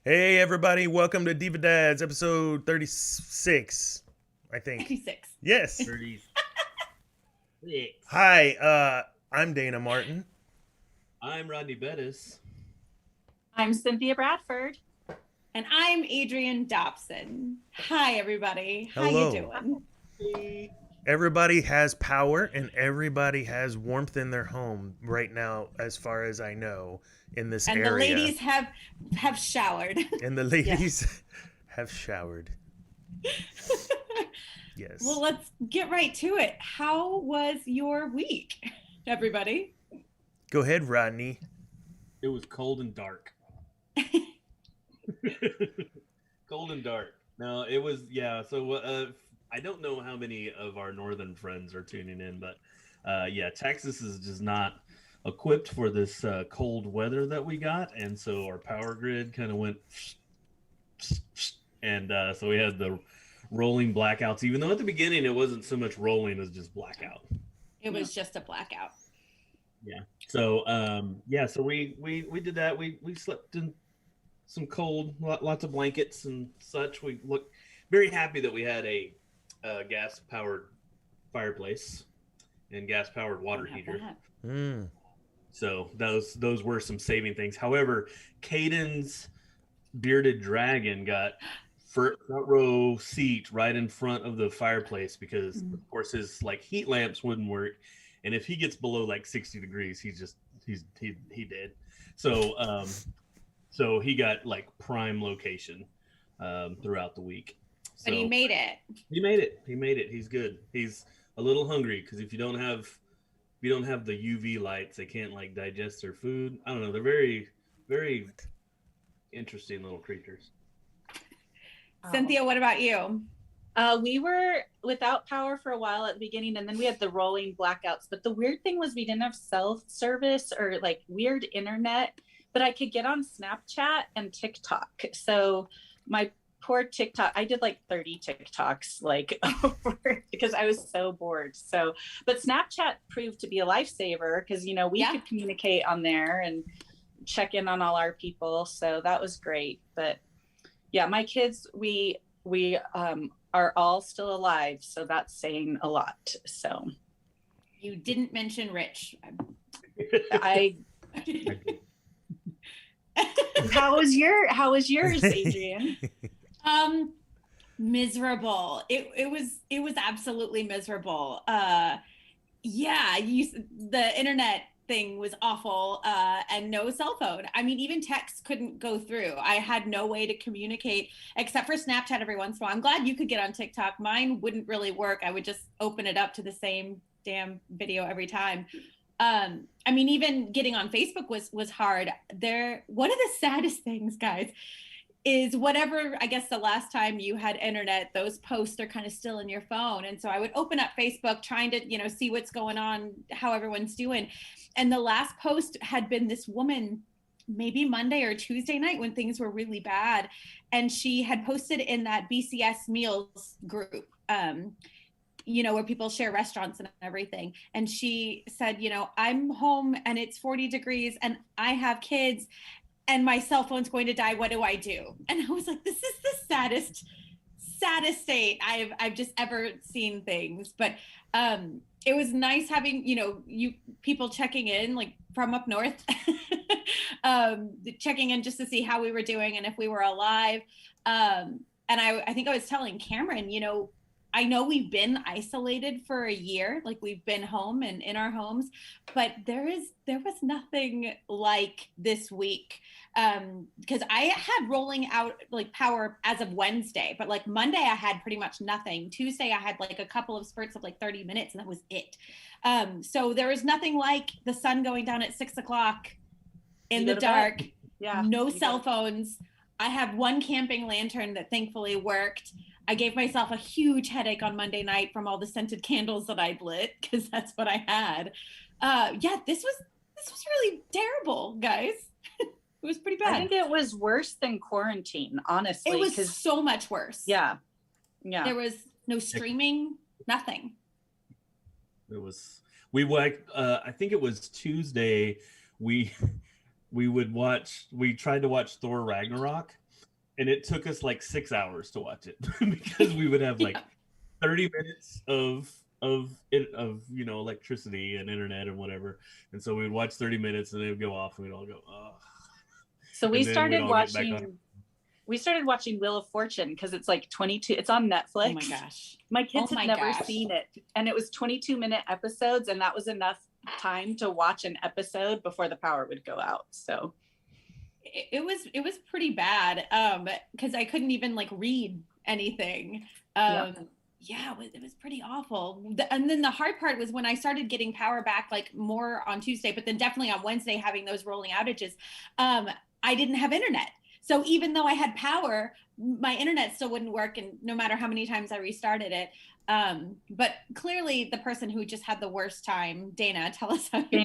Hey everybody, welcome to Diva Dads, episode 36, I think. 36. Yes. 36. Hi, I'm Dana Martin. I'm Rodney Bettis. I'm Cynthia Bradford. And I'm Adrienne Dobson. Hi, everybody. Hello. How you doing? Hey. Everybody has power and everybody has warmth in their home right now, as far as I know, in this and area. And the ladies have showered. And the ladies have showered. Yes. Well, let's get right to it. How was your week, everybody? Go ahead, Rodney. It was cold and dark. Cold and dark. No, it was, yeah. So I don't know how many of our northern friends are tuning in, but yeah, Texas is just not equipped for this cold weather that we got. And so our power grid kind of went, and so we had the rolling blackouts, even though at the beginning it wasn't so much rolling as just blackout. It was just a blackout. Yeah. So yeah, so we did that. We slept in some cold, lots of blankets and such. We looked very happy that we had a gas powered fireplace and gas powered water heater. So those were some saving things. However, Caden's bearded dragon got front row seat right in front of the fireplace because of course his like heat lamps wouldn't work, and if he gets below like 60 degrees he dead. So so he got like prime location throughout the week. So, but he made it. He made it. He's good. He's a little hungry because if you don't have the UV lights, they can't like digest their food. I don't know. They're very, very interesting little creatures. Cynthia, what about you? We were without power for a while at the beginning, and then we had the rolling blackouts. But the weird thing was we didn't have cell service or like weird internet, but I could get on Snapchat and TikTok. So my poor TikTok. I did like 30 TikToks, like because I was so bored. So, but Snapchat proved to be a lifesaver because, you know, we could communicate on there and check in on all our people. So that was great. But yeah, my kids, we are all still alive. So that's saying a lot. So you didn't mention Rich. I how was yours, Adrienne? Miserable. It was absolutely miserable. The internet thing was awful, and no cell phone. I mean, even text couldn't go through. I had no way to communicate except for Snapchat every once in a while. I'm glad you could get on TikTok. Mine wouldn't really work. I would just open it up to the same damn video every time. I mean, even getting on Facebook was hard. One of the saddest things, guys, is whatever, I guess the last time you had internet, those posts are kind of still in your phone. And so I would open up Facebook trying to, you know, see what's going on, how everyone's doing. And the last post had been this woman, maybe Monday or Tuesday night when things were really bad. And she had posted in that BCS meals group, you know, where people share restaurants and everything. And she said, you know, I'm home and it's 40 degrees and I have kids and my cell phone's going to die. What do I do? And I was like, this is the saddest state I've just ever seen things. But it was nice having, you know, you people checking in like from up north, checking in just to see how we were doing and if we were alive. And I think I was telling Cameron, you know, I know we've been isolated for a year, like we've been home and in our homes, but there was nothing like this week. Because I had rolling out like power as of Wednesday, but like Monday I had pretty much nothing. Tuesday I had like a couple of spurts of like 30 minutes and that was it. So there was nothing like the sun going down at 6 o'clock in the dark. Yeah. No cell phones. I have one camping lantern that thankfully worked. I gave myself a huge headache on Monday night from all the scented candles that I'd lit because that's what I had. This was really terrible, guys. It was pretty bad. I think it was worse than quarantine, honestly. It was so much worse. Yeah. There was no streaming, nothing. It was. I think it was Tuesday. We tried to watch Thor Ragnarok. And it took us like 6 hours to watch it because we would have like 30 minutes of you know, electricity and internet and whatever. And so we'd watch 30 minutes and then it would go off and we'd all go, oh. So we started watching Wheel of Fortune because it's like 22, it's on Netflix. Oh my gosh. My kids had never seen it. And it was 22-minute episodes and that was enough time to watch an episode before the power would go out. So it was pretty bad because I couldn't even like read anything. It was pretty awful. And then the hard part was when I started getting power back like more on Tuesday, but then definitely on Wednesday having those rolling outages, I didn't have internet. So even though I had power, my internet still wouldn't work, and no matter how many times I restarted it. But clearly the person who just had the worst time, Dana, tell us how I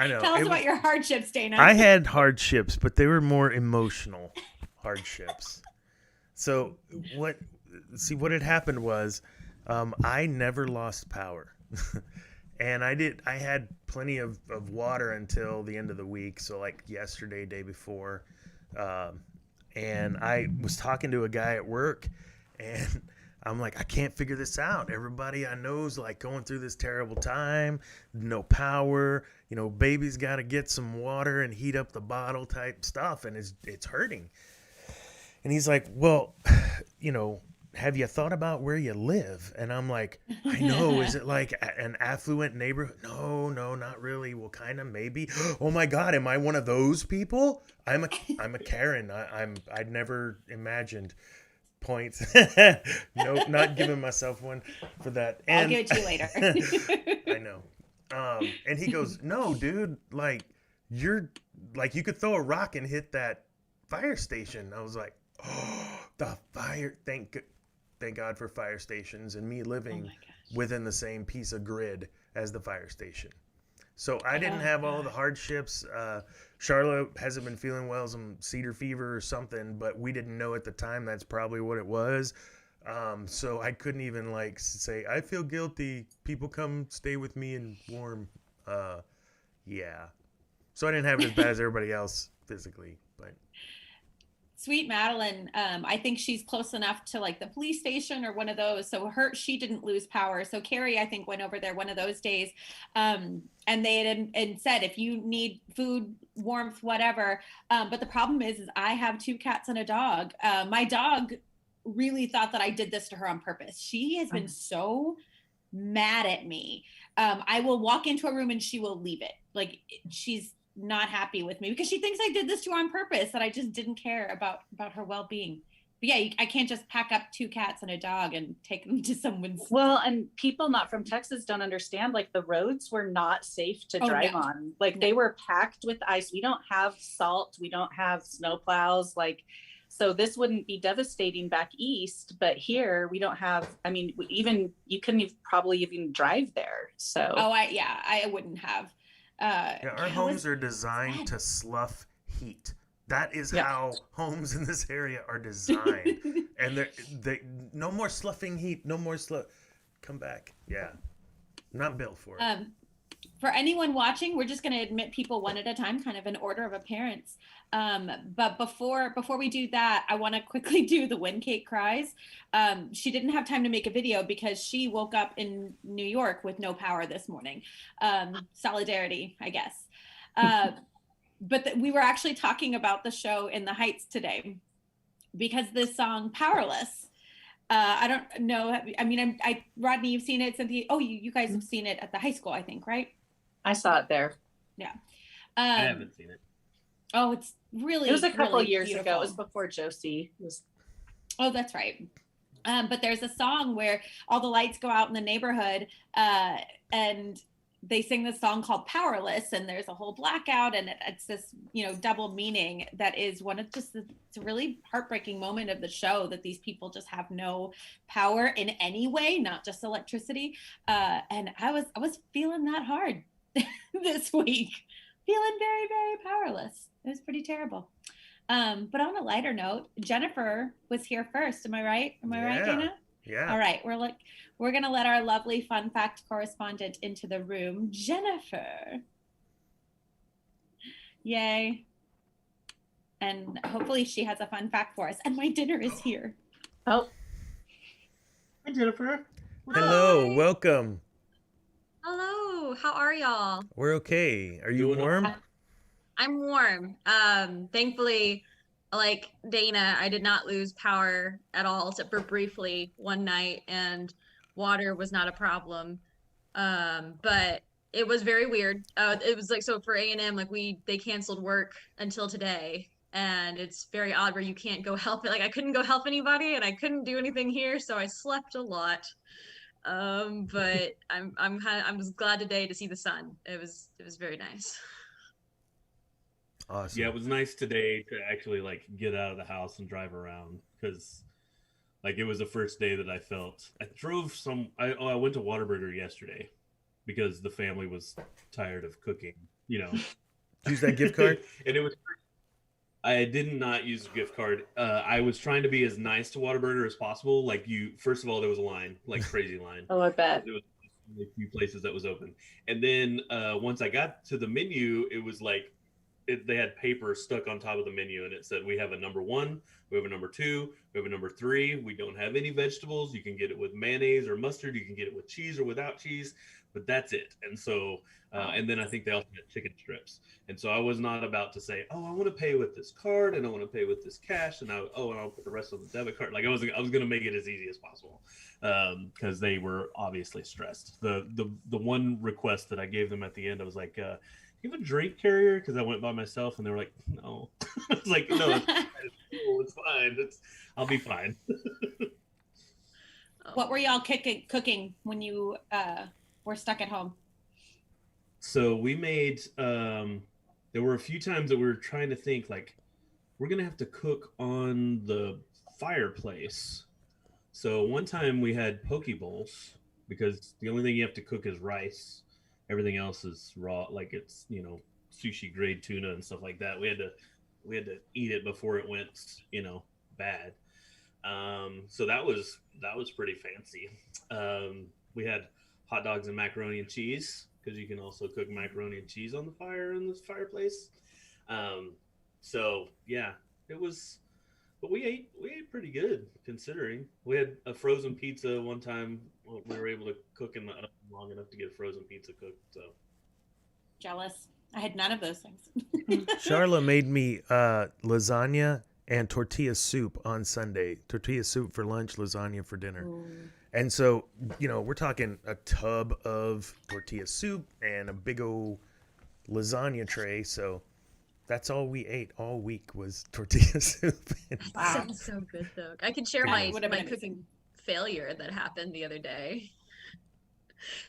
know. Tell us about your hardships, Dana. I had hardships, but they were more emotional hardships. So what had happened was I never lost power. And I had plenty of water until the end of the week. So like yesterday, day before. And I was talking to a guy at work and I'm like, I can't figure this out. Everybody I know is like going through this terrible time, no power, you know, baby's got to get some water and heat up the bottle type stuff. And it's hurting. And he's like, well, you know, have you thought about where you live? And I'm like, I know. Is it like an affluent neighborhood? No, not really. Well, kind of, maybe. Oh my God, am I one of those people? I'm a Karen. I'd never imagined. Points. No, not giving myself one for that. And I'll give it to you later. I know. And he goes, no, dude, like you're like, you could throw a rock and hit that fire station. I was like, oh, the fire. Thank God for fire stations and me living within the same piece of grid as the fire station. So I didn't have all the hardships. Charlotte hasn't been feeling well, some cedar fever or something, but we didn't know at the time that's probably what it was. So I couldn't even like say, I feel guilty. People come stay with me and warm. Yeah. So I didn't have it as bad as everybody else physically, but. Sweet Madeline, I think she's close enough to like the police station or one of those. So she didn't lose power. So Keri, I think, went over there one of those days. And they had and said, if you need food, warmth, whatever. But the problem is I have 2 cats and a dog. My dog really thought that I did this to her on purpose. She has been so mad at me. I will walk into a room and she will leave it. Like she's not happy with me because she thinks I did this to her on purpose, that I just didn't care about her well-being. But yeah, I can't just pack up 2 cats and a dog and take them to someone's. Well, and people not from Texas don't understand, like the roads were not safe to drive on. Like they were packed with ice. We don't have salt. We don't have snow plows. Like, so this wouldn't be devastating back east, but here we don't have, I mean, even you couldn't probably even drive there. So. Oh, I wouldn't have. Our homes are designed to slough heat. That is how homes in this area are designed. And they no more sloughing heat, no more come back. Yeah. Not built for it. For anyone watching, we're just going to admit people one at a time, kind of in order of appearance. But before we do that, I want to quickly do the when Kate cries. She didn't have time to make a video because she woke up in New York with no power this morning. Solidarity, I guess. But we were actually talking about the show in the Heights today because this song Powerless, I don't know. I mean, Rodney, you've seen it. Cynthia, you guys have seen it at the high school, I think, right? I saw it there. Yeah. I haven't seen it. Oh, it's really. It was a couple really years beautiful. ago. It was before Josie was. Oh, that's right. But there's a song where all the lights go out in the neighborhood, and they sing this song called Powerless, and there's a whole blackout, and it's this, double meaning that is one of it's a really heartbreaking moment of the show, that these people just have no power in any way, not just electricity. And I was feeling that hard this week, feeling very, very powerless. It was pretty terrible. But on a lighter note, Jennifer was here first. Am I right? Am I right, Dana? Yeah. All right. We're going to let our lovely fun fact correspondent into the room. Jennifer. Yay. And hopefully she has a fun fact for us. And my dinner is here. Oh. Hi, Jennifer. Hello. Hi. Welcome. Hello. How are y'all? We're okay. Are you Doing warm? I'm warm. Thankfully, like Dana, I did not lose power at all, except for briefly one night, and water was not a problem. But it was very weird. It was like, so for A&M, like they canceled work until today, and it's very odd where you can't go help it. Like I couldn't go help anybody, and I couldn't do anything here, so I slept a lot. But I'm just glad today to see the sun. It was very nice. Awesome. Yeah, it was nice today to actually like get out of the house and drive around, because like it was the first day that I felt. I went to Whataburger yesterday because the family was tired of cooking, Use that gift card? And it was. I did not use a gift card. I was trying to be as nice to Whataburger as possible. Like first of all, there was a line, like crazy line. Oh, I bet. There was a few places that was open, and then once I got to the menu, it was like they had paper stuck on top of the menu, and it said, "We have a number 1, we have a number 2, we have a number 3. We don't have any vegetables. You can get it with mayonnaise or mustard. You can get it with cheese or without cheese, but that's it." And so, and then I think they also had chicken strips. And so I was not about to say, "Oh, I want to pay with this card, and I want to pay with this cash, and and I'll put the rest on the debit card." Like I was going to make it as easy as possible, because they were obviously stressed. The one request that I gave them at the end, I was like, "You have a drink carrier?" Because I went by myself, and they were like, "No." I was like, "No, it's fine. I'll be fine." What were y'all cooking when you were stuck at home? So we made. There were a few times that we were trying to think like, we're gonna have to cook on the fireplace. So one time we had poke bowls, because the only thing you have to cook is rice. everything else is raw, like it's, you know, sushi grade tuna and stuff like that. We had to eat it before it went, you know, bad. So that was pretty fancy. We had hot dogs and macaroni and cheese, because you can also cook macaroni and cheese on the fire in this fireplace. So yeah, it was, but we ate pretty good considering. We had a frozen pizza one time. Well, we were able to cook in the oven long enough to get a frozen pizza cooked. So Jealous. I had none of those things. Charla made me lasagna and tortilla soup on Sunday. Tortilla soup for lunch, lasagna for dinner. Ooh. And so, you know, we're talking a tub of tortilla soup and a big old lasagna tray. So that's all we ate all week was tortilla soup. Wow. Sounds so good though. I can share That my would have been cooking failure that happened the other day.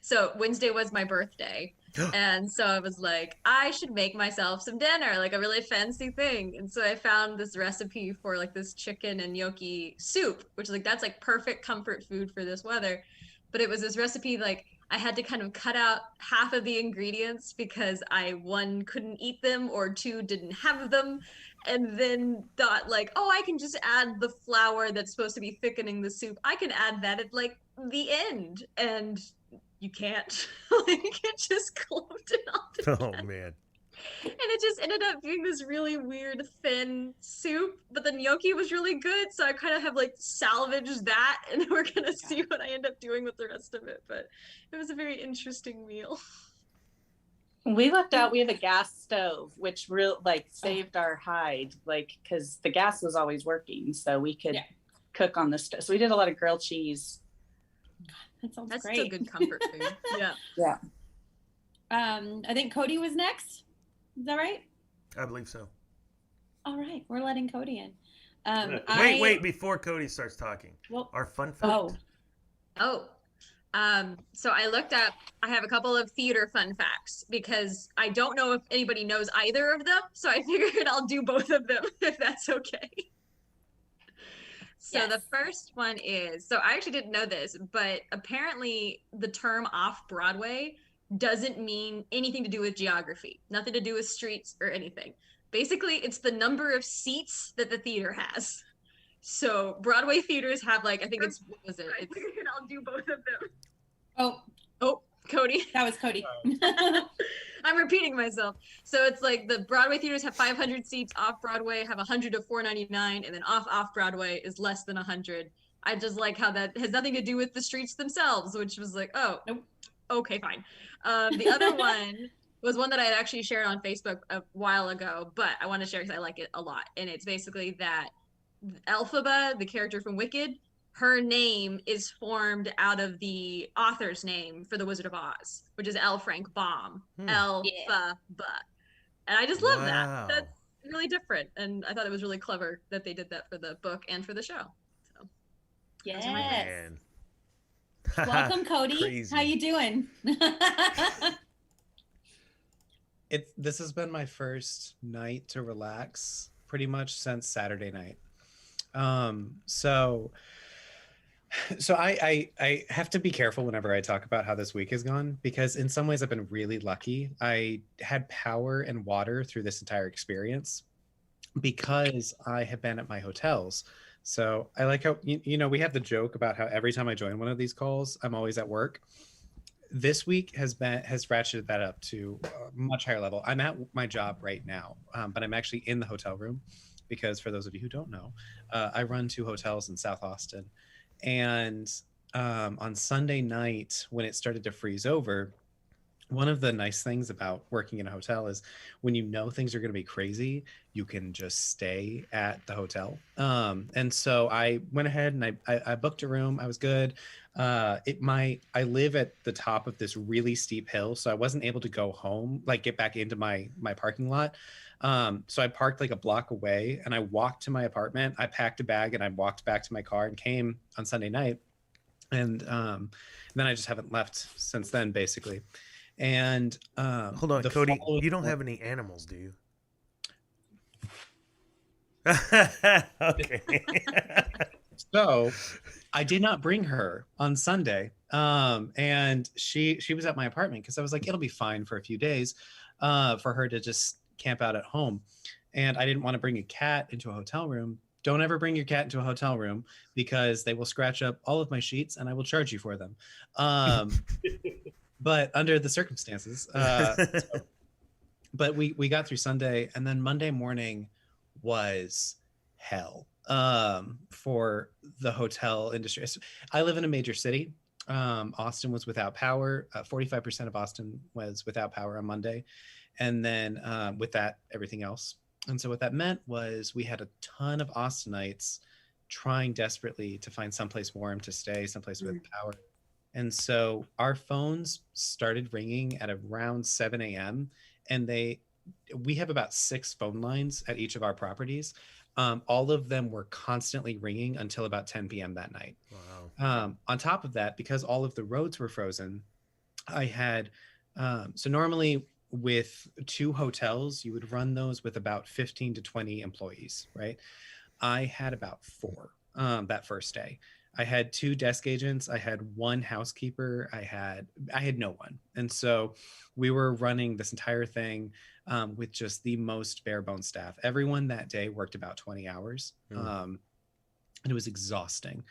So Wednesday was my birthday. And so I was like, I should make myself some dinner, like a really fancy thing. And so I found this recipe for like this chicken and gnocchi soup, which is like, that's like perfect comfort food for this weather. But it was this recipe, like I had to kind of cut out half of the ingredients because I, one, couldn't eat them, or two, didn't have them. And then thought like, oh, I can just add the flour that's supposed to be thickening the soup. I can add that at like the end. And you can't. Like it just clumped it all together. Oh, man. And it just ended up being this really weird thin soup, but the gnocchi was really good, so I kind of have like salvaged that, and we're gonna see what I end up doing with the rest of it. But it was a very interesting meal. We lucked out. We have a gas stove, which real like saved our hide, like because the gas was always working, so we could cook on the stove. So we did a lot of grilled cheese. That sounds That's great. still good comfort food. Yeah. Yeah. I think Cody was next. Is that right? I believe so. All right, we're letting Cody in. Wait, before Cody starts talking. Well, Our fun fact. So I looked up, I have a couple of theater fun facts because I don't know if anybody knows either of them. So I figured I'll do both of them if that's okay. So the first one is, so I actually didn't know this, but apparently the term off-Broadway doesn't mean anything to do with geography, nothing to do with streets or anything. Basically, it's the number of seats that the theater has. So Broadway theaters have like, I think it's, what was it? I figured I'll do both of them. Oh, Cody. That was Cody. I'm repeating myself. So it's like the Broadway theaters have 500 seats, off Broadway have 100 to 499, and then off Broadway is less than 100. I just like how that has nothing to do with the streets themselves, which was like, oh, nope. Okay, fine. The other one was one that I had actually shared on Facebook a while ago, but I want to share because I like it a lot. And it's basically that Elphaba, the character from Wicked, her name is formed out of the author's name for The Wizard of Oz, which is L. Frank Baum. Elphaba. And I just love that. That's really different. And I thought it was really clever that they did that for the book and for the show. So, yes. Man. Welcome, Cody. Crazy. How you doing? This has been my first night to relax pretty much since Saturday night. So I have to be careful whenever I talk about how this week has gone, because in some ways I've been really lucky. I had power and water through this entire experience because I have been at my hotels. So I like how, you know, we have the joke about how every time I join one of these calls, I'm always at work. This week has ratcheted that up to a much higher level. I'm at my job right now, but I'm actually in the hotel room because, for those of you who don't know, I run 2 hotels in South Austin. And on Sunday night, when it started to freeze over, one of the nice things about working in a hotel is when you know things are going to be crazy, you can just stay at the hotel. And so I went ahead and I booked a room. I was good. I live at the top of this really steep hill, so I wasn't able to go home, like get back into my parking lot. So I parked like a block away and I walked to my apartment. I packed a bag and I walked back to my car and came on Sunday night. And then I just haven't left since then, basically. And hold on, Cody, you don't have any animals, do you? Okay. So I did not bring her on Sunday. And she was at my apartment because I was like, it'll be fine for a few days for her to just camp out at home. And I didn't want to bring a cat into a hotel room. Don't ever bring your cat into a hotel room because they will scratch up all of my sheets and I will charge you for them. But under the circumstances, but we got through Sunday, and then Monday morning was hell for the hotel industry. I live in a major city. Austin was without power. 45% of Austin was without power on Monday. And then with that, everything else. And so what that meant was we had a ton of Austinites trying desperately to find someplace warm to stay, someplace with power. And so our phones started ringing at around 7 a.m. And we have about 6 phone lines at each of our properties. All of them were constantly ringing until about 10 p.m. that night. Wow. On top of that, because all of the roads were frozen, I had, so normally with 2 hotels, you would run those with about 15 to 20 employees, right? I had about 4 that first day. I had 2 desk agents. I had 1 housekeeper. I had no one. And so we were running this entire thing with just the most bare bones staff. Everyone that day worked about 20 hours. And it was exhausting.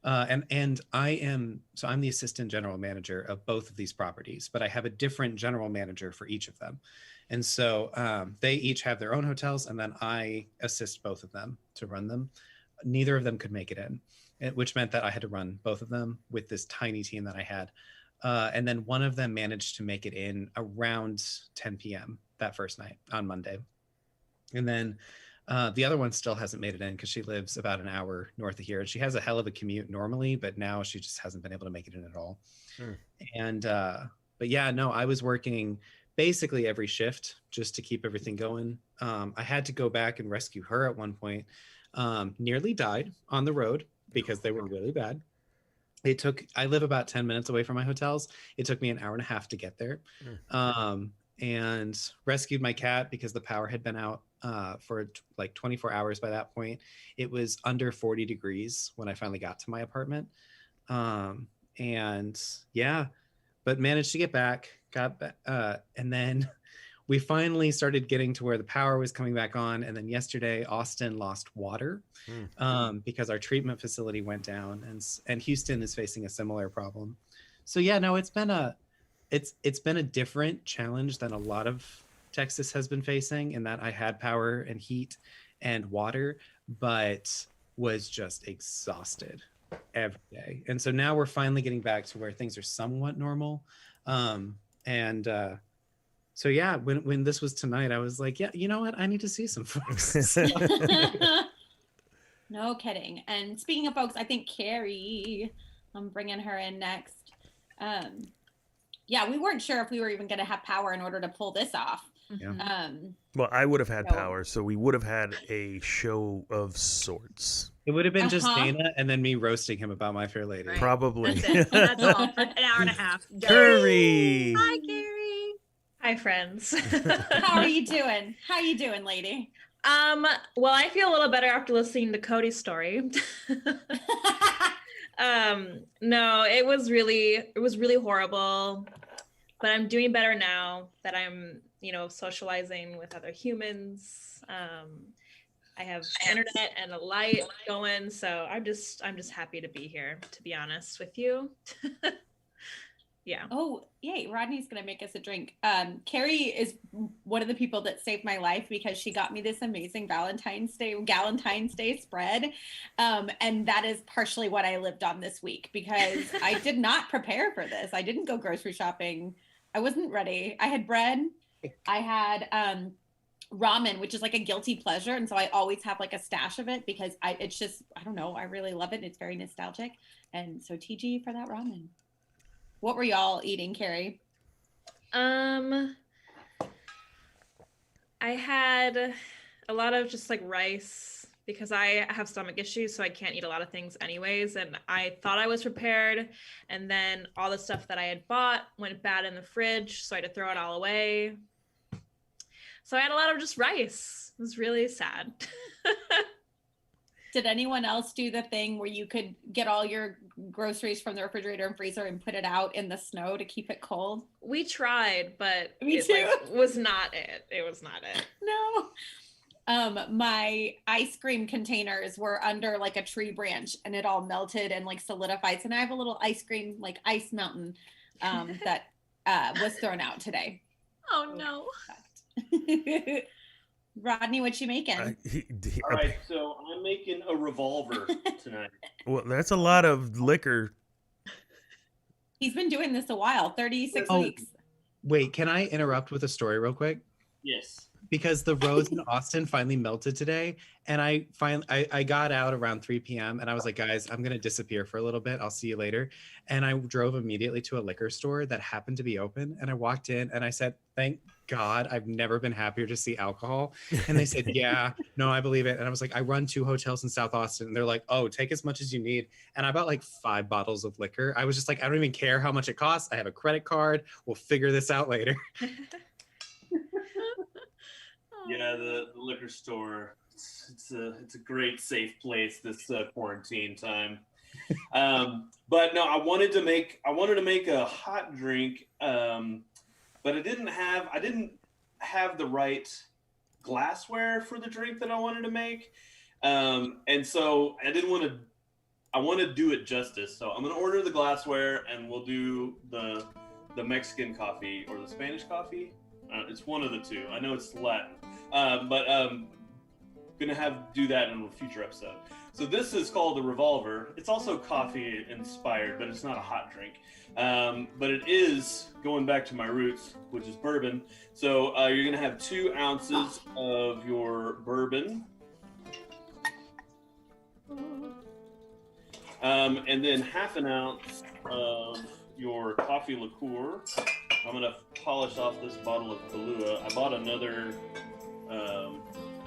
And I'm the assistant general manager of both of these properties, but I have a different general manager for each of them. And so they each have their own hotels, and then I assist both of them to run them. Neither of them could make it in, which meant that I had to run both of them with this tiny team that I had. And then one of them managed to make it in around 10 p.m. that first night on Monday. And then the other one still hasn't made it in because she lives about an hour north of here. And she has a hell of a commute normally, but now she just hasn't been able to make it in at all. And, but yeah, no, I was working basically every shift just to keep everything going. I had to go back and rescue her at one point. Nearly died on the road because they were really bad. I live about 10 minutes away from my hotels. It took me an hour and a half to get there. And rescued my cat because the power had been out for like 24 hours by that point. It was under 40 degrees when I finally got to my apartment. And yeah, but managed to get back, and then we finally started getting to where the power was coming back on. And then yesterday, Austin lost water because our treatment facility went down, and Houston is facing a similar problem. So yeah, no, it's been a different challenge than a lot of Texas has been facing, in that I had power and heat and water, but was just exhausted every day. And so now we're finally getting back to where things are somewhat normal. So yeah, when this was tonight, I was like, yeah, you know what? I need to see some folks. No kidding. And speaking of folks, I think Keri, I'm bringing her in next. Yeah, we weren't sure if we were even going to have power in order to pull this off. Yeah. Well, I would have had power, so we would have had a show of sorts. It would have been just Dana and then me roasting him about My Fair Lady. Right. Probably. That's it. That's all for an hour and a half. Keri! Hi, Keri. Hi, friends. How are you doing? How you doing, lady? Well, I feel a little better after listening to Cody's story. No, it was really horrible, but I'm doing better now that I'm, socializing with other humans. I have internet and a light going, so I'm just happy to be here, to be honest with you. Yeah. Oh, yay. Rodney's going to make us a drink. Keri is one of the people that saved my life because she got me this amazing Galentine's Day spread. And that is partially what I lived on this week because I did not prepare for this. I didn't go grocery shopping. I wasn't ready. I had bread. I had ramen, which is like a guilty pleasure. And so I always have like a stash of it because it's just, I don't know. I really love it. It's very nostalgic. And so TG for that ramen. What were y'all eating, Keri? I had a lot of just like rice because I have stomach issues, so I can't eat a lot of things anyways. And I thought I was prepared, and then all the stuff that I had bought went bad in the fridge, so I had to throw it all away. So I had a lot of just rice. It was really sad. Did anyone else do the thing where you could get all your groceries from the refrigerator and freezer and put it out in the snow to keep it cold? We tried, but Me it too. like was not it. It was not it. No. My ice cream containers were under like a tree branch and it all melted and like solidified. So now I have a little ice cream, like ice mountain that was thrown out today. Oh no. Rodney, what you making? All right, so I'm making a revolver tonight. Well, that's a lot of liquor. He's been doing this a while, 36 weeks. Wait, can I interrupt with a story real quick? Yes. Because the roads in Austin finally melted today, and I got out around 3 p.m. and I was like, guys, I'm gonna disappear for a little bit. I'll see you later. And I drove immediately to a liquor store that happened to be open, and I walked in and I said, thank God, I've never been happier to see alcohol. And they said, yeah, no, I believe it. And I was like, I run 2 hotels in South Austin. And they're like, oh, take as much as you need. And I bought like 5 bottles of liquor. I was just like, I don't even care how much it costs. I have a credit card. We'll figure this out later. Yeah, the liquor store. It's a great safe place this quarantine time. But no, I wanted to make a hot drink, but I didn't have the right glassware for the drink that I wanted to make, and so I want to do it justice. So I'm gonna order the glassware, and we'll do the Mexican coffee or the Spanish coffee. It's one of the two. I know it's Latin, but gonna do that in a future episode. So this is called the Revolver. It's also coffee inspired, but it's not a hot drink. But it is going back to my roots, which is bourbon. So you're gonna have 2 ounces of your bourbon, and then half an ounce of your coffee liqueur. I'm gonna polish off this bottle of Kahlua. I bought another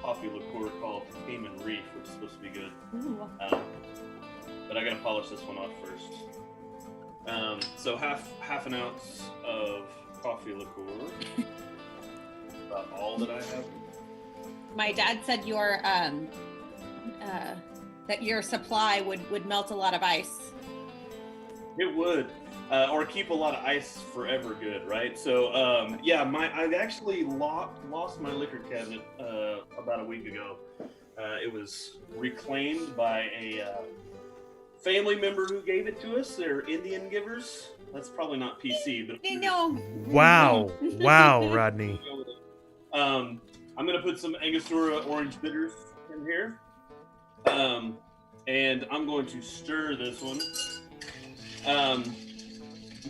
coffee liqueur called Cayman Reef, which is supposed to be good. But I gotta polish this one off first. So half an ounce of coffee liqueur. About all that I have. My dad said that your supply would melt a lot of ice. It would. Or keep a lot of ice forever good, right? So, I actually lost my liquor cabinet about a week ago. It was reclaimed by a family member who gave it to us. They're Indian givers. That's probably not PC, but No. Wow, Rodney. I'm gonna put some Angostura orange bitters in here, and I'm going to stir this one.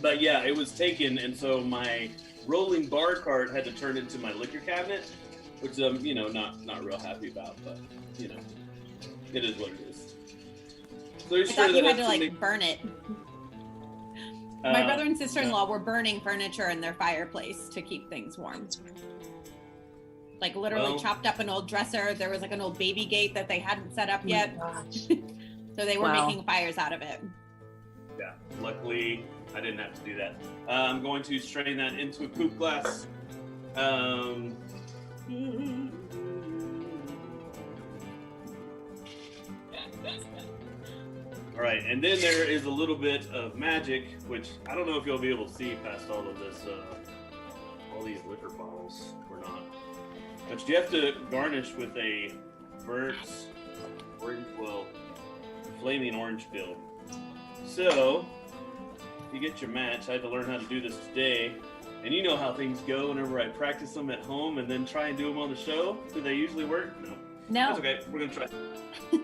But yeah, it was taken, and so my rolling bar cart had to turn into my liquor cabinet, which I'm, not real happy about, but it is what it is. So I thought you had to burn it. My brother and sister-in-law were burning furniture in their fireplace to keep things warm. Like literally chopped up an old dresser. There was like an old baby gate that they hadn't set up yet. So they were making fires out of it. Yeah, luckily I didn't have to do that. I'm going to strain that into a coupe glass. All right, and then there is a little bit of magic, which I don't know if you'll be able to see past all of this, all these liquor bottles or not. But you have to garnish with a burnt flaming orange peel. So, if you get your match, I had to learn how to do this today. And you know how things go whenever I practice them at home and then try and do them on the show. Do they usually work? No. That's okay. We're going to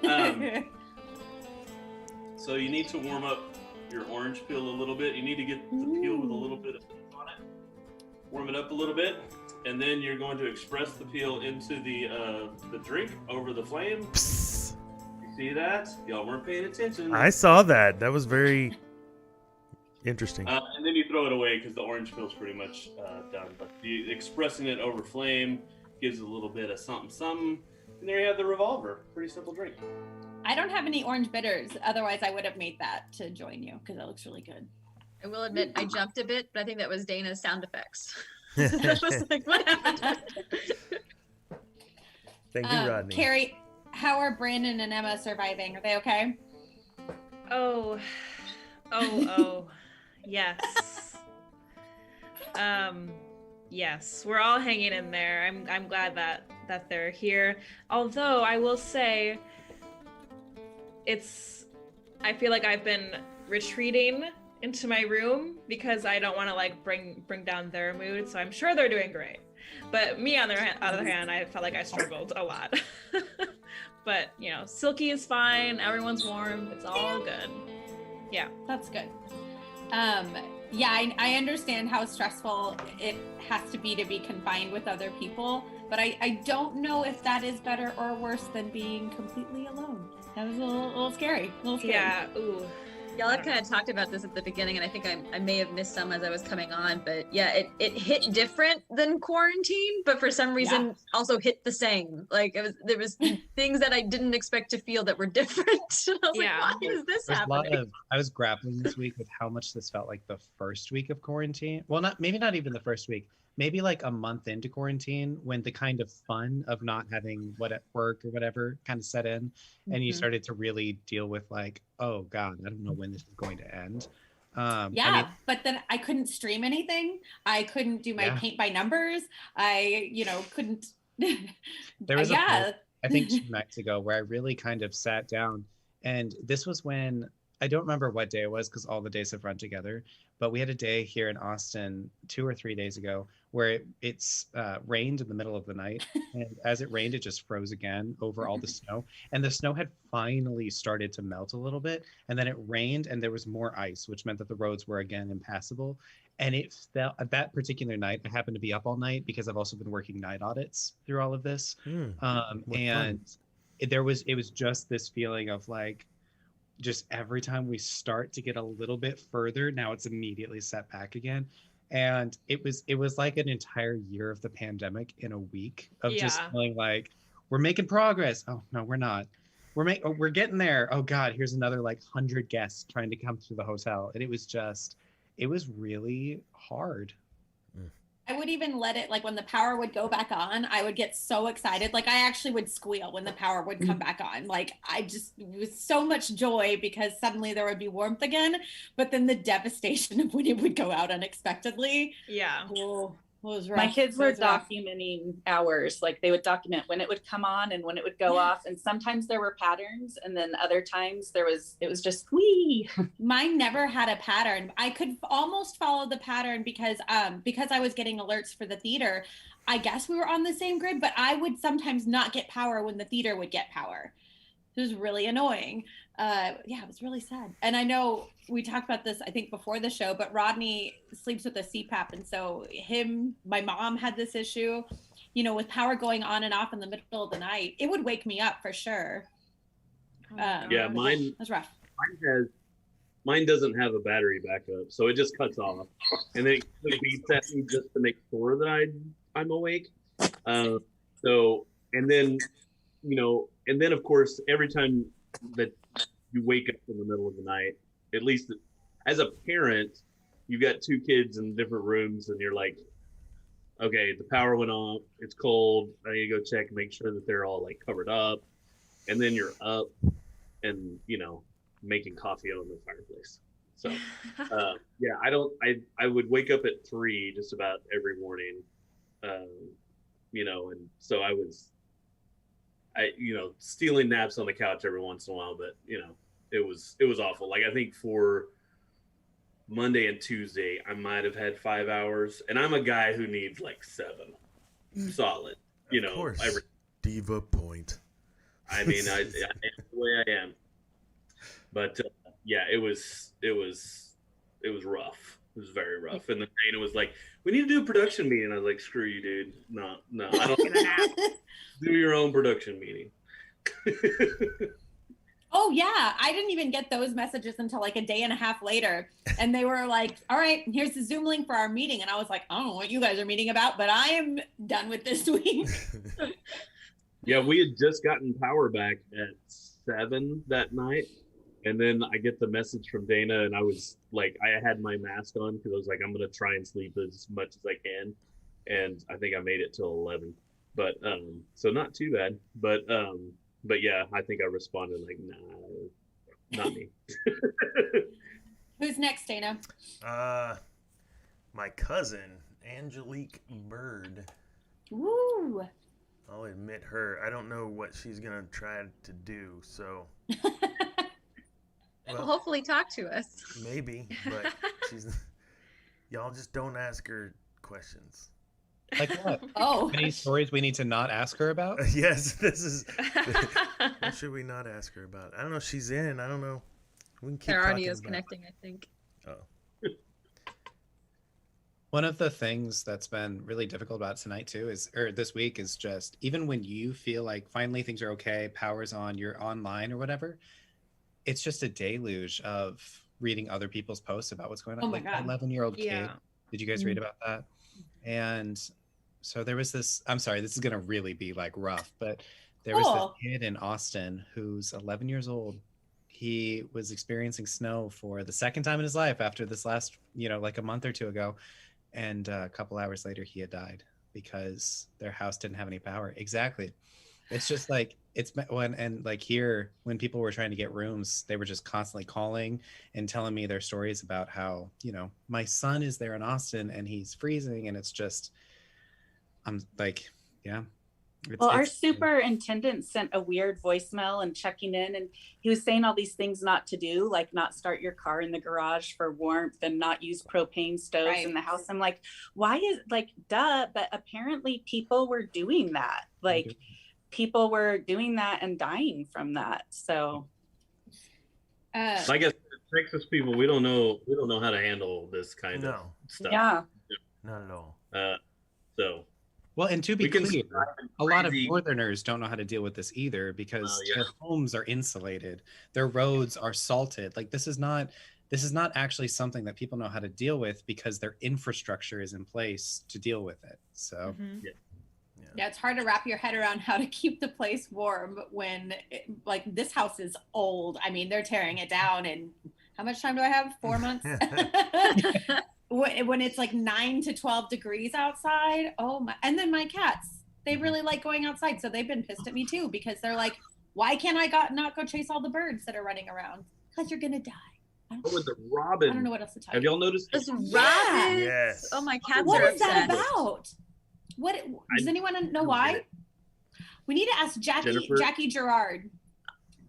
try. So you need to warm up your orange peel a little bit. You need to get the peel with a little bit of heat on it. Warm it up a little bit. And then you're going to express the peel into the drink over the flame. Psst. You see that? Y'all weren't paying attention. I saw that. That was very interesting. And then you throw it away because the orange peel's pretty much done. But expressing it over flame gives a little bit of something. And there you have the Revolver. Pretty simple drink. I don't have any orange bitters. Otherwise, I would have made that to join you because that looks really good. I will admit I jumped a bit, but I think that was Dana's sound effects. I was like, what happened? Thank you, Rodney. Keri, how are Brandon and Emma surviving? Are they okay? Oh, yes. Yes, we're all hanging in there. I'm glad that they're here. Although I will say, I feel like I've been retreating into my room because I don't want to like bring down their mood. So I'm sure they're doing great. But me on the other hand, I felt like I struggled a lot. But you know, Silky is fine. Everyone's warm. It's all good. Yeah, that's good. Yeah, I understand how stressful it has to be confined with other people, but I don't know if that is better or worse than being completely alone. That was a little scary. Yeah. Ooh. Y'all had kind of talked about this at the beginning, and I think I may have missed some as I was coming on, but yeah, it hit different than quarantine, but for some reason also hit the same. Like there was things that I didn't expect to feel that were different. I was like, why is this happening? I was grappling this week with how much this felt like the first week of quarantine. Well, maybe not even the first week. Maybe like a month into quarantine, when the kind of fun of not having what at work or whatever kind of set in, and you started to really deal with like, oh God, I don't know when this is going to end. But then I couldn't stream anything. I couldn't do my paint by numbers. I, couldn't. There was a point, I think 2 nights ago, where I really kind of sat down, and this was when, I don't remember what day it was because all the days have run together, but we had a day here in Austin 2 or 3 days ago where it's rained in the middle of the night. And as it rained, it just froze again over all the snow. And the snow had finally started to melt a little bit. And then it rained and there was more ice, which meant that the roads were again impassable. And it felt, that particular night, I happened to be up all night because I've also been working night audits through all of this. It was just this feeling of like, just every time we start to get a little bit further, now it's immediately set back again. And it was like an entire year of the pandemic in a week of just feeling like we're making progress. Oh no, we're not. We're getting there. Oh God, here's another like 100 guests trying to come to the hotel. And it was really hard. I would even let it, like when the power would go back on, I would get so excited. Like I actually would squeal when the power would come back on. Like it was so much joy because suddenly there would be warmth again. But then the devastation of when it would go out unexpectedly. Yeah. Oh, it was rough. My kids were documenting hours. Like they would document when it would come on and when it would go off. And sometimes there were patterns, and then other times it was just wee. Mine never had a pattern. I could almost follow the pattern because I was getting alerts for the theater. I guess we were on the same grid, but I would sometimes not get power when the theater would get power. It was really annoying. It was really sad. And I know we talked about this, I think, before the show, but Rodney sleeps with a CPAP. And so my mom had this issue, with power going on and off in the middle of the night. It would wake me up for sure. Mine was rough. Mine doesn't have a battery backup, so it just cuts off. And then it beeps at me just to make sure that I'm awake. And then of course, every time that you wake up in the middle of the night, at least as a parent, you've got 2 kids in different rooms and you're like, okay, the power went off, it's cold, I need to go check and make sure that they're all like covered up. And then you're up and, making coffee on the fireplace. So, I would wake up at 3 just about every morning, and so I was stealing naps on the couch every once in a while, but it was awful. Like I think for Monday and Tuesday, I might have had 5 hours, and I'm a guy who needs like 7 solid, Of course. Diva point. I mean, I am the way I am, but it was rough. It was very rough. And then Dana was like, "We need to do a production meeting." I was like, "Screw you, dude. No, I don't do your own production meeting." Oh yeah, I didn't even get those messages until like a day and a half later, and they were like, "All right, here's the Zoom link for our meeting," and I was like, "I don't know what you guys are meeting about, but I am done with this week." Yeah, we had just gotten power back at 7 that night, and then I get the message from Dana, and I was like, I had my mask on because I was like, I'm gonna try and sleep as much as I can, and I think I made it till 11, but so not too bad, but but yeah, I think I responded like, nah, not me. Who's next, Dana? My cousin Angelique Bird. Woo! I'll admit her. I don't know what she's gonna try to do, so Well, hopefully talk to us. maybe, but she's. Y'all just don't ask her questions. Like what? Oh, Any stories we need to not ask her about? Yes, this is. What should we not ask her about? I don't know. She's in. I don't know. We can keep Their talking audio's about- connecting, I think. Oh. One of the things that's been really difficult about tonight too or this week is just even when you feel like finally things are okay, power's on, you're online or whatever, it's just a deluge of reading other people's posts about what's going on. Oh my like God. 11-year-old kid. Yeah. Did you guys read about that? And so there was this, I'm sorry, this is going to really be like rough, but there was Cool. this kid in Austin who's 11 years old. He was experiencing snow for the second time in his life after this last, like a month or two ago. And a couple hours later, he had died because their house didn't have any power. Exactly. It's just like, here, when people were trying to get rooms, they were just constantly calling and telling me their stories about how, my son is there in Austin and he's freezing. And it's just, I'm like, yeah. Well, our superintendent sent a weird voicemail and checking in, and he was saying all these things not to do, like not start your car in the garage for warmth and not use propane stoves Right. in the house. I'm like, why is duh? But apparently people were doing that. Like people were doing that and dying from that. So I guess Texas people, we don't know how to handle this kind of stuff. yeah. Not at all. So. Well, and to be We can clear, survive a lot of crazy- Northerners don't know how to deal with this either because yeah. their homes are insulated, their roads are salted. Like this is not actually something that people know how to deal with because their infrastructure is in place to deal with it. So Mhm. yeah, it's hard to wrap your head around how to keep the place warm when, this house is old. I mean, they're tearing it down, and how much time do I have? 4 months. When it's like 9 to 12 degrees outside. Oh my! And then my cats, they really like going outside, so they've been pissed at me too because they're like, "Why can't I not go chase all the birds that are running around? Because you're gonna die." With the robin. I don't know what else to tell Have you. y'all noticed? Those Yeah. robins. Yes. Oh, my cats What are is that obsessed. about? What does anyone know why? We need to ask Jennifer? Jackie Gerard.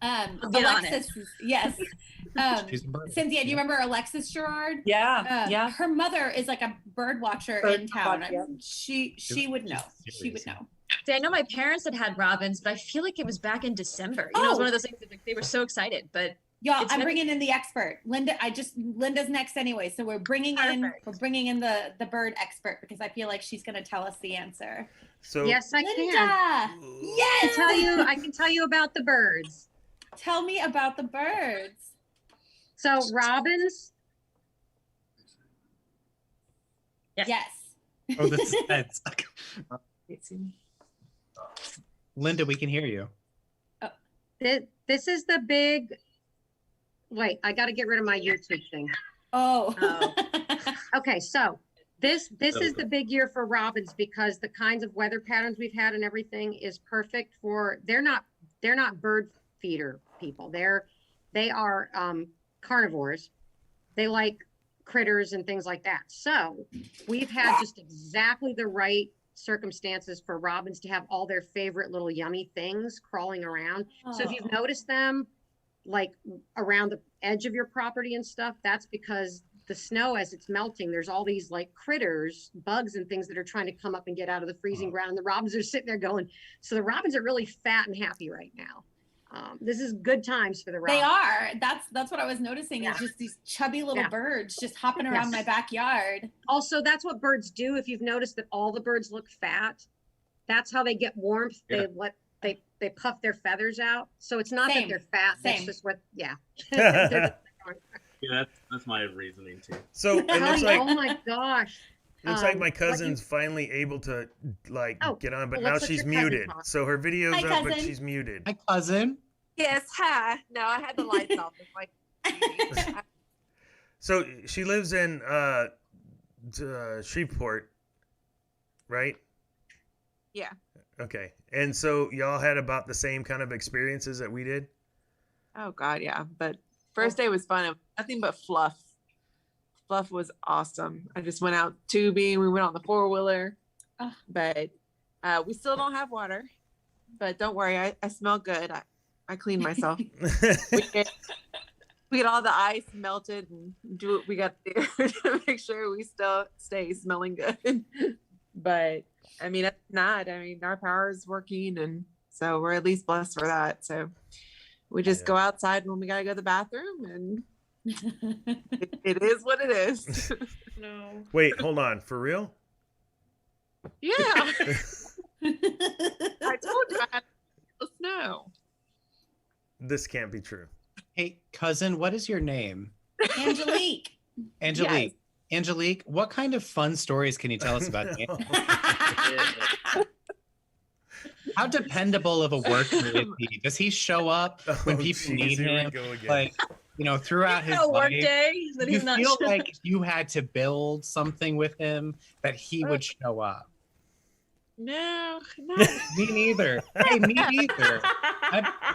Get on Alexis, yes. she's a bird. Cynthia, do you remember Alexis Gerard? Yeah. Yeah. Her mother is like a bird watcher Bird in town. watcher, yeah. She would know. She would know. See, I know my parents had robins, but I feel like it was back in December. You know, it was Oh. one of those things that they were so excited, but Y'all, It's I'm never- bringing in the expert. Linda's next anyway, so we're bringing in the bird expert because I feel like she's going to tell us the answer. So yes, I Linda, can. yes. I can tell you about the birds. Tell me about the birds. So robins. Yes. Oh, this is heads. Linda, we can hear you. This is the big, wait, I got to get rid of my YouTube thing. Oh. Okay, so this is the big year for robins because the kinds of weather patterns we've had and everything is perfect for, they're not bird feeder people. They are carnivores. They like critters and things like that. So we've had just exactly the right circumstances for robins to have all their favorite little yummy things crawling around. So if you've noticed them like around the edge of your property and stuff, that's because the snow, as it's melting, there's all these like critters, bugs and things that are trying to come up and get out of the freezing ground. And the robins are sitting there going, so the robins are really fat and happy right now. This is good times for the robins. They are. That's what I was noticing is just these chubby little birds just hopping around my backyard. Also, that's what birds do. If you've noticed that all the birds look fat, that's how they get warmth. Yeah. They puff their feathers out. So it's not that they're fat. That's Same. just what, yeah. Yeah, that's my reasoning too. So it looks like Oh my gosh. looks like my what cousin's finally able to get on, but well, now let's let she's your cousin muted. talk. So her video's Hi, up, but cousin. she's muted. My cousin. Yes, hi. No, I had the lights off. It's like So she lives in Shreveport, right? Yeah. Okay. And so y'all had about the same kind of experiences that we did? Oh God, yeah. But first day was fun. Nothing but fluff. Fluff was awesome. I just went out tubing. We went on the 4-wheeler, but we still don't have water. But don't worry, I smell good. I cleaned myself. we get all the ice melted and do what we got to do to make sure we still stay smelling good. But I mean, it's not. I mean, our power is working, and so we're at least blessed for that. So we just go outside when we gotta go to the bathroom, and it is what it is. No. Wait, hold on. For real? Yeah. I told you I had the snow. This can't be true. Hey, cousin, what is your name? Angelique. Angelique. Yes. Angelique, what kind of fun stories can you tell us about Dana? How dependable of a worker is he? Does he show up when people need him? Like, you know, throughout his life, you feel like you had to build something with him that he would show up. No. Me neither. Hey, me neither.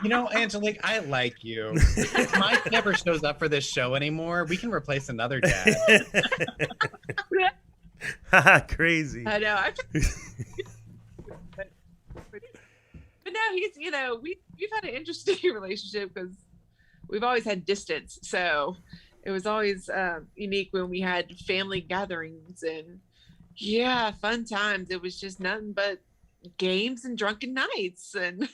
You know, Angelique, I like you. If Mike never shows up for this show anymore, we can replace another dad. Crazy. I know. But now he's, you know, we've had an interesting relationship because we've always had distance. So it was always unique when we had family gatherings and fun times. It was just nothing but games and drunken nights. And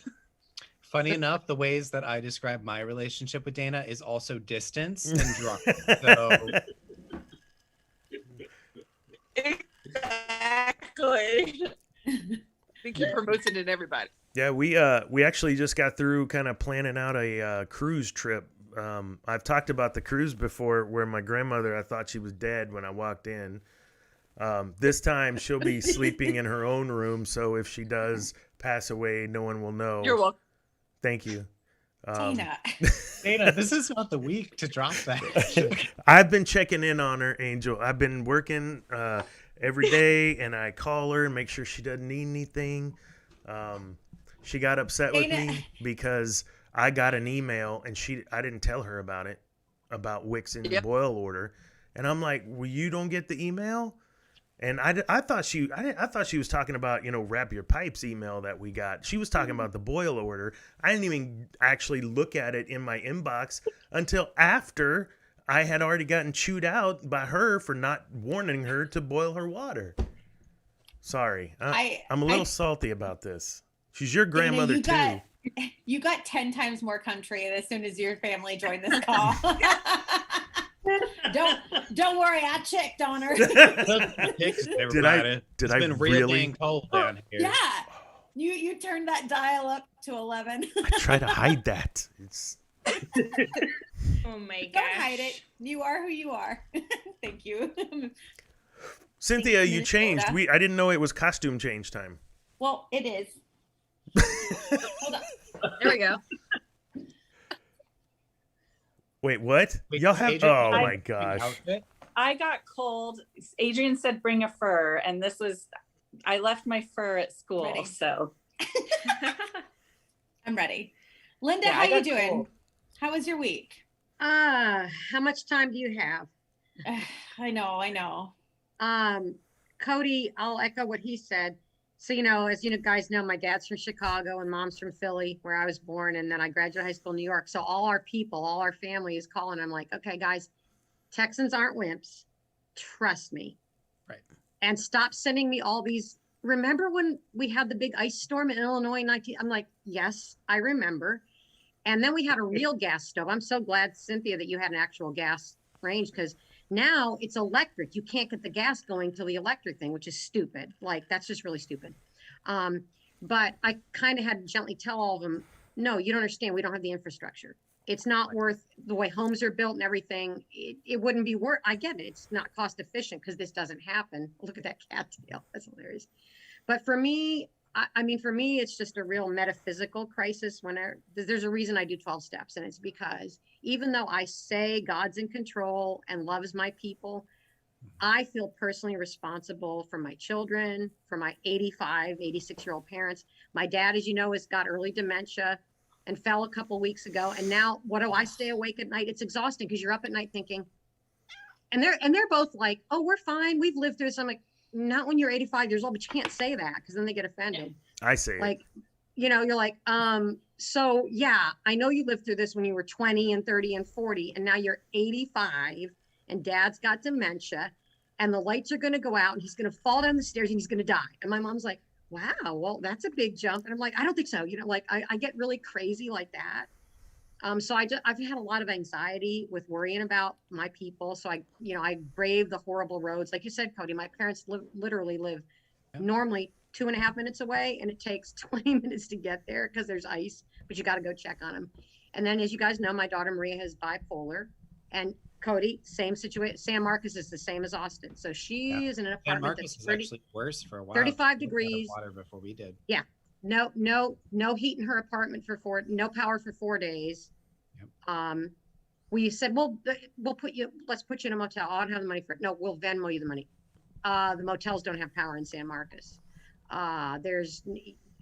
funny enough, the ways that I describe my relationship with Dana is also distance and drunk. So exactly. I think he promotes it in everybody. Yeah, we actually just got through kind of planning out a cruise trip. I've talked about the cruise before where my grandmother, I thought she was dead when I walked in. This time she'll be sleeping in her own room, so if she does pass away, no one will know. You're welcome. Thank you. Dana. Dana, this is not the week to drop that. I've been checking in on her, Angel. I've been working every day, and I call her and make sure she doesn't need anything. She got upset with me because I got an email, and I didn't tell her about it, about Wix's boil order. And I'm like, well, you don't get the email? And I thought she was talking about, you know, wrap your pipes email that we got. She was talking about the boil order. I didn't even actually look at it in my inbox until after I had already gotten chewed out by her for not warning her to boil her water. Sorry. I'm a little salty about this. She's your grandmother too. You got 10 times more country as soon as your family joined this call. Don't worry, I checked on her. Did I been really cold down here? Yeah. You turned that dial up to 11. I try to hide that. Oh my gosh. Don't hide it. You are who you are. Thank you. Cynthia, you changed. I didn't know it was costume change time. Well, it is. Hold on. There we go. Wait, what? Y'all have? Adrienne, oh my gosh! I got cold. Adrienne said bring a fur, and I left my fur at school. Ready. So I'm ready. Linda, how you doing? Cold. How was your week? How much time do you have? I know. Cody, I'll echo what he said. So, you know, as you know, guys know, my dad's from Chicago and mom's from Philly, where I was born. And then I graduated high school in New York. So all our family is calling. I'm like, okay, guys, Texans aren't wimps. Trust me. Right. And stop sending me all these. Remember when we had the big ice storm in Illinois? I'm like, yes, I remember. And then we had a real gas stove. I'm so glad, Cynthia, that you had an actual gas range, because now it's electric. You can't get the gas going till the electric thing, which is stupid. Like, that's just really stupid. But I kind of had to gently tell all of them, no, you don't understand. We don't have the infrastructure. It's not worth the way homes are built and everything. It wouldn't be worth. I get it. It's not cost efficient because this doesn't happen. Look at that cat tail. That's hilarious. But for me, for me, it's just a real metaphysical crisis. There's a reason I do 12 steps, and it's because even though I say God's in control and loves my people, I feel personally responsible for my children, for my 85, 86-year-old parents. My dad, as you know, has got early dementia and fell a couple weeks ago. And now what do I stay awake at night? It's exhausting because you're up at night thinking, and they're both like, oh, we're fine. We've lived through this. I'm like, not when you're 85 years old, but you can't say that because then they get offended. I say Like, it. you're like, so yeah, I know you lived through this when you were 20 and 30 and 40, and now you're 85 and dad's got dementia and the lights are going to go out and he's going to fall down the stairs and he's going to die. And my mom's like, wow, well, that's a big jump. And I'm like, I don't think so. Like I get really crazy like that. So I've had a lot of anxiety with worrying about my people. So I braved the horrible roads. Like you said, Cody, my parents literally live normally 2.5 minutes away, and it takes 20 minutes to get there because there's ice, but you got to go check on them. And then, as you guys know, my daughter Maria has bipolar, and Cody, same situation. San Marcos is the same as Austin. So she is in an San apartment Marcos that's is actually worse for a while. 35 We ran out of degrees. water before we did. Yeah. No heat in her apartment for no power for 4 days. Yep. We said, well, let's put you in a motel. I don't have the money for it. No, we'll Venmo you the money. The motels don't have power in San Marcos.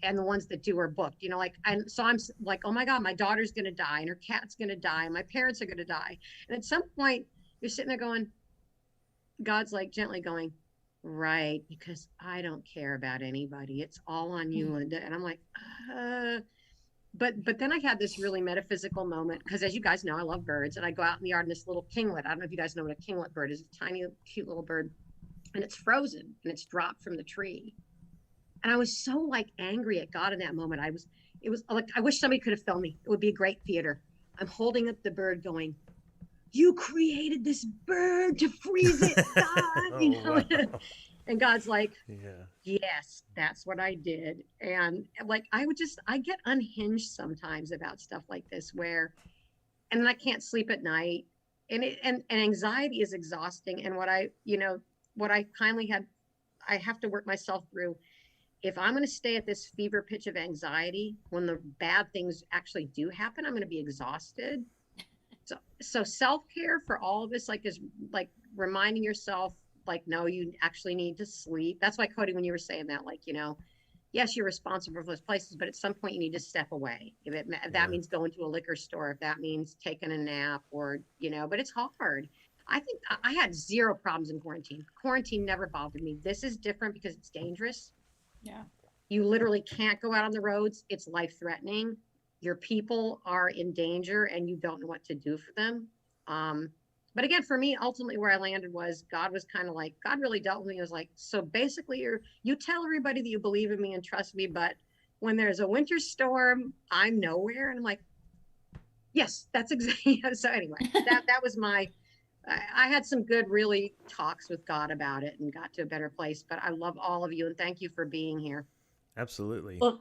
And the ones that do are booked, and so I'm like, oh my God, my daughter's going to die and her cat's going to die and my parents are going to die. And at some point you're sitting there going, God's like gently going, right, because I don't care about anybody. It's all on you, Linda. And I'm like, but then I had this really metaphysical moment because, as you guys know, I love birds, and I go out in the yard and this little kinglet. I don't know if you guys know what a kinglet bird is. A tiny, cute little bird, and it's frozen and it's dropped from the tree. And I was so angry at God in that moment. It was like, I wish somebody could have filmed me. It would be a great theater. I'm holding up the bird going, you created this bird to freeze it, God, Wow. And God's like, Yeah. yes, that's what I did. And I get unhinged sometimes about stuff like this and then I can't sleep at night, and anxiety is exhausting. And what I kindly had, I have to work myself through. If I'm going to stay at this fever pitch of anxiety, when the bad things actually do happen, I'm going to be exhausted. So self-care for all of us, is reminding yourself, no, you actually need to sleep. That's why, Cody, when you were saying that, yes, you're responsible for those places, but at some point you need to step away. If that means going to a liquor store, if that means taking a nap, or, but it's hard. I think I had zero problems in quarantine. Quarantine never bothered me. This is different because it's dangerous. Yeah. You literally can't go out on the roads. It's life-threatening. Your people are in danger and you don't know what to do for them. But again, for me, ultimately where I landed was God was kind of like, God really dealt with me. It was like, so basically you tell everybody that you believe in me and trust me, but when there's a winter storm, I'm nowhere. And I'm like, yes, that's exactly. So anyway, that was I had some good, really talks with God about it and got to a better place, but I love all of you and thank you for being here. Absolutely. Well,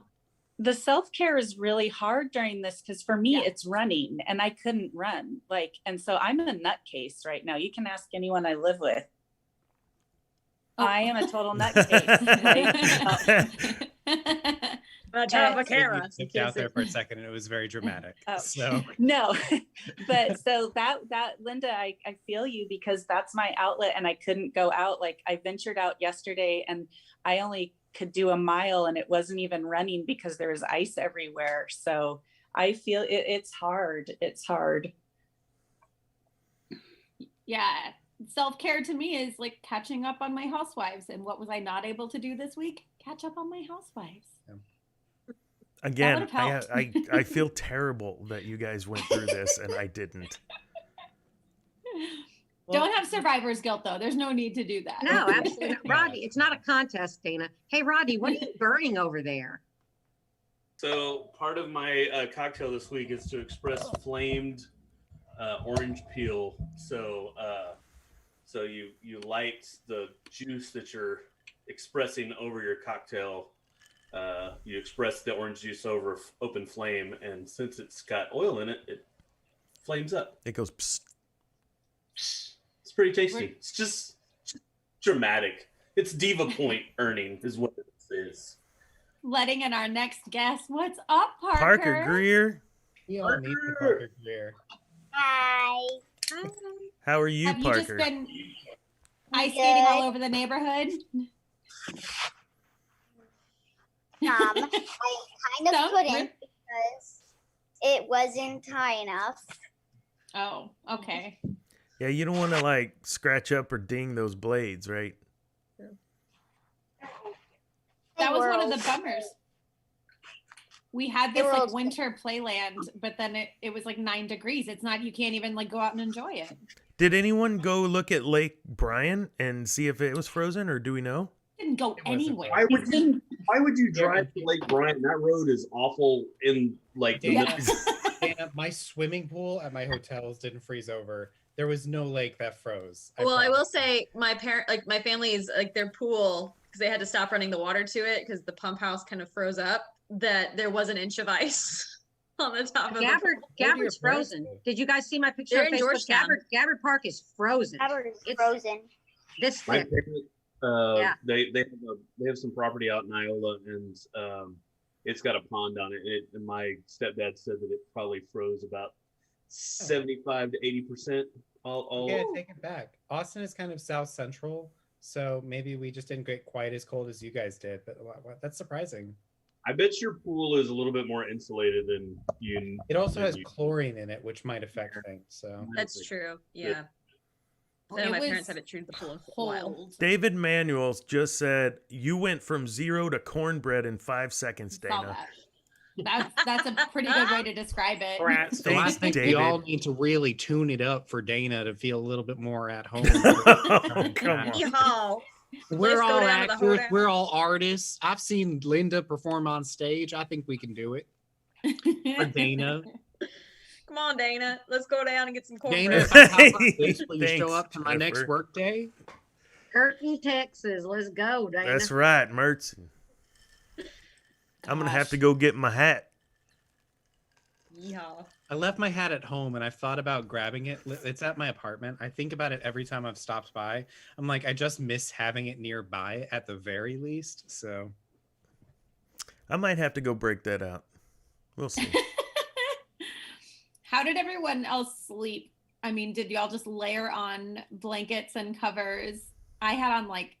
the self-care is really hard during this because for me, it's running and I couldn't run. And so I'm a nutcase right now. You can ask anyone I live with. Oh. I am a total nutcase. You tipped out there for a second and it was very dramatic. Oh. So no, but so that Linda, I feel you because that's my outlet and I couldn't go out. I ventured out yesterday and I only could do a mile and it wasn't even running because there was ice everywhere. So I feel it's hard. It's hard. Yeah. Self-care to me is catching up on my housewives. And what was I not able to do this week? Catch up on my housewives. Again, I feel terrible that you guys went through this and I didn't. Don't have survivor's guilt, though. There's no need to do that. No, absolutely not. Roddy, it's not a contest, Dana. Hey, Roddy, what are you burning over there? So part of my cocktail this week is to express flamed orange peel. So you light the juice that you're expressing over your cocktail. You express the orange juice over open flame, and since it's got oil in it, it flames up. It goes psst. It's pretty tasty. It's just dramatic. It's diva point earning is what it is. Letting in our next guest. What's up, Parker? Parker Greer. You all need the Parker Greer. Hi. How are you, Have Parker? you just been Ice skating all over the neighborhood. I kind of couldn't because it wasn't high enough. Oh, okay. Yeah, you don't want to like scratch up or ding those blades, right? That was one of the bummers. We had this like winter playland, but then it was like 9 degrees. It's not, you can't even like go out and enjoy it. Did anyone go look at Lake Bryan and see if it was frozen, or do we know? Didn't go anywhere. Why would you drive to Lake Bryan? That road is awful in like Dana, my swimming pool at my hotels didn't freeze over. There was no lake that froze. I will say my family's like their pool, because they had to stop running the water to it because the pump house kind of froze up, that there was an inch of ice on the top of Gabbard's frozen. Did you guys see my picture They're on in Facebook? Georgetown. Gabbard Park is frozen. Gabbard is frozen. This My thick. parents, they have some property out in Iola, and it's got a pond on it. And my stepdad said that it probably froze about 75 to 80%. Yeah, take it back. Austin is kind of south central, so maybe we just didn't get quite as cold as you guys did. But that's surprising. I bet your pool is a little bit more insulated than you. It also has chlorine in it, which might affect things. So That's true. Yeah. I know It my was parents haven't treated the pool in a while. Cold. David Manuels just said you went from 0 to cornbread in 5 seconds, Saw Dana. that. That's a pretty good way to describe it. So I Thanks, think we David. all need to really tune it up for Dana to feel a little bit more at home. Oh, come on. Yeehaw. We're Let's go all down to the actors. hoedown. We're all artists. I've seen Linda perform on stage. I think we can do it. Or Dana. Come on, Dana. Let's go down and get some cornbread. Dana, if I hop on stage, will you show Thanks, up to my next Jennifer. work day? Curtin, Texas. Let's go, Dana. That's right, Mertz. I'm gonna have to go get my hat. Yeehaw. I left my hat at home and I thought about grabbing it. It's at my apartment. I think about it every time I've stopped by. I'm like, I just miss having it nearby at the very least. So I might have to go break that out. We'll see. How did everyone else sleep? I mean, did y'all just layer on blankets and covers? I had on like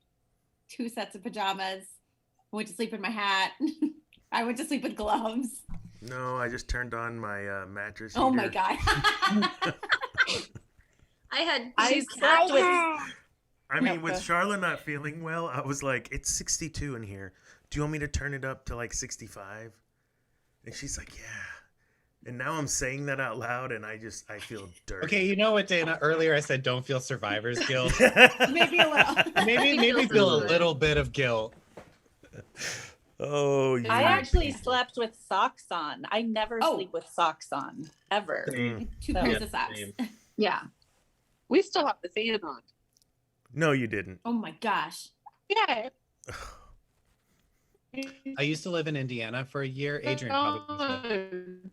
2 sets of pajamas. Went to sleep in my hat. I went to sleep with gloves. No, I just turned on my mattress. Oh my heater. God. I slept with. I mean, with Charlotte not feeling well, I was like, it's 62 in here. Do you want me to turn it up to like 65? And she's like, yeah. And now I'm saying that out loud, and I feel dirty. okay, you know what, Dana? Earlier I said don't feel survivor's guilt. Maybe a little. maybe feel a little bit of guilt. Oh, yeah. I actually slept with socks on. I never Oh. sleep with socks on ever. Mm. 2 pairs of socks. same. Yeah. We still have the fan on. No, you didn't. Oh my gosh. Yeah. I used to live in Indiana for a year. Adrienne probably knows that.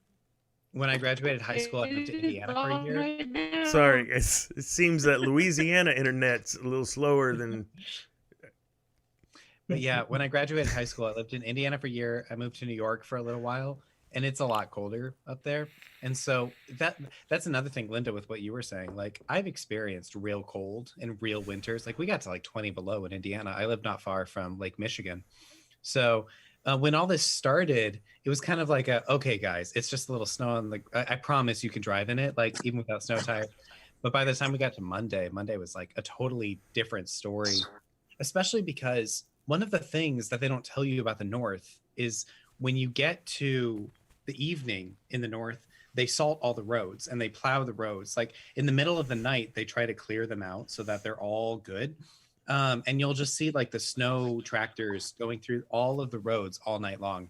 When I graduated high school, I moved to Indiana for a year. Sorry, it seems that Louisiana internet's a little slower than. But yeah, when I graduated high school, I lived in Indiana for a year. I moved to New York for a little while, and it's a lot colder up there. And so that's another thing, Linda, with what you were saying. Like, I've experienced real cold and real winters. Like, we got to like 20 below in Indiana. I live not far from Lake Michigan. So when all this started, it was kind of like okay, guys, it's just a little snow. And like, I promise you can drive in it, like even without snow tires. But by the time we got to Monday was like a totally different story, especially because one of the things that they don't tell you about the North is when you get to the evening in the North, they salt all the roads and they plow the roads. Like in the middle of the night, they try to clear them out so that they're all good. And you'll just see like the snow tractors going through all of the roads all night long.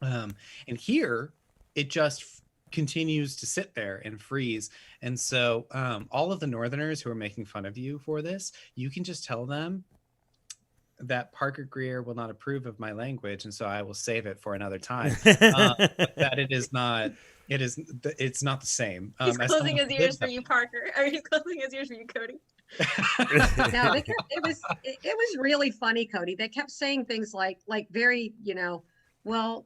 And here it just continues to sit there and freeze. And so all of the Northerners who are making fun of you for this, you can just tell them that Parker Greer will not approve of my language. And so I will save it for another time. That it's not the same. He's closing his ears for you. you, Parker. Or he's closing his ears for you, Cody. No, it was really funny, Cody. They kept saying things like very, well,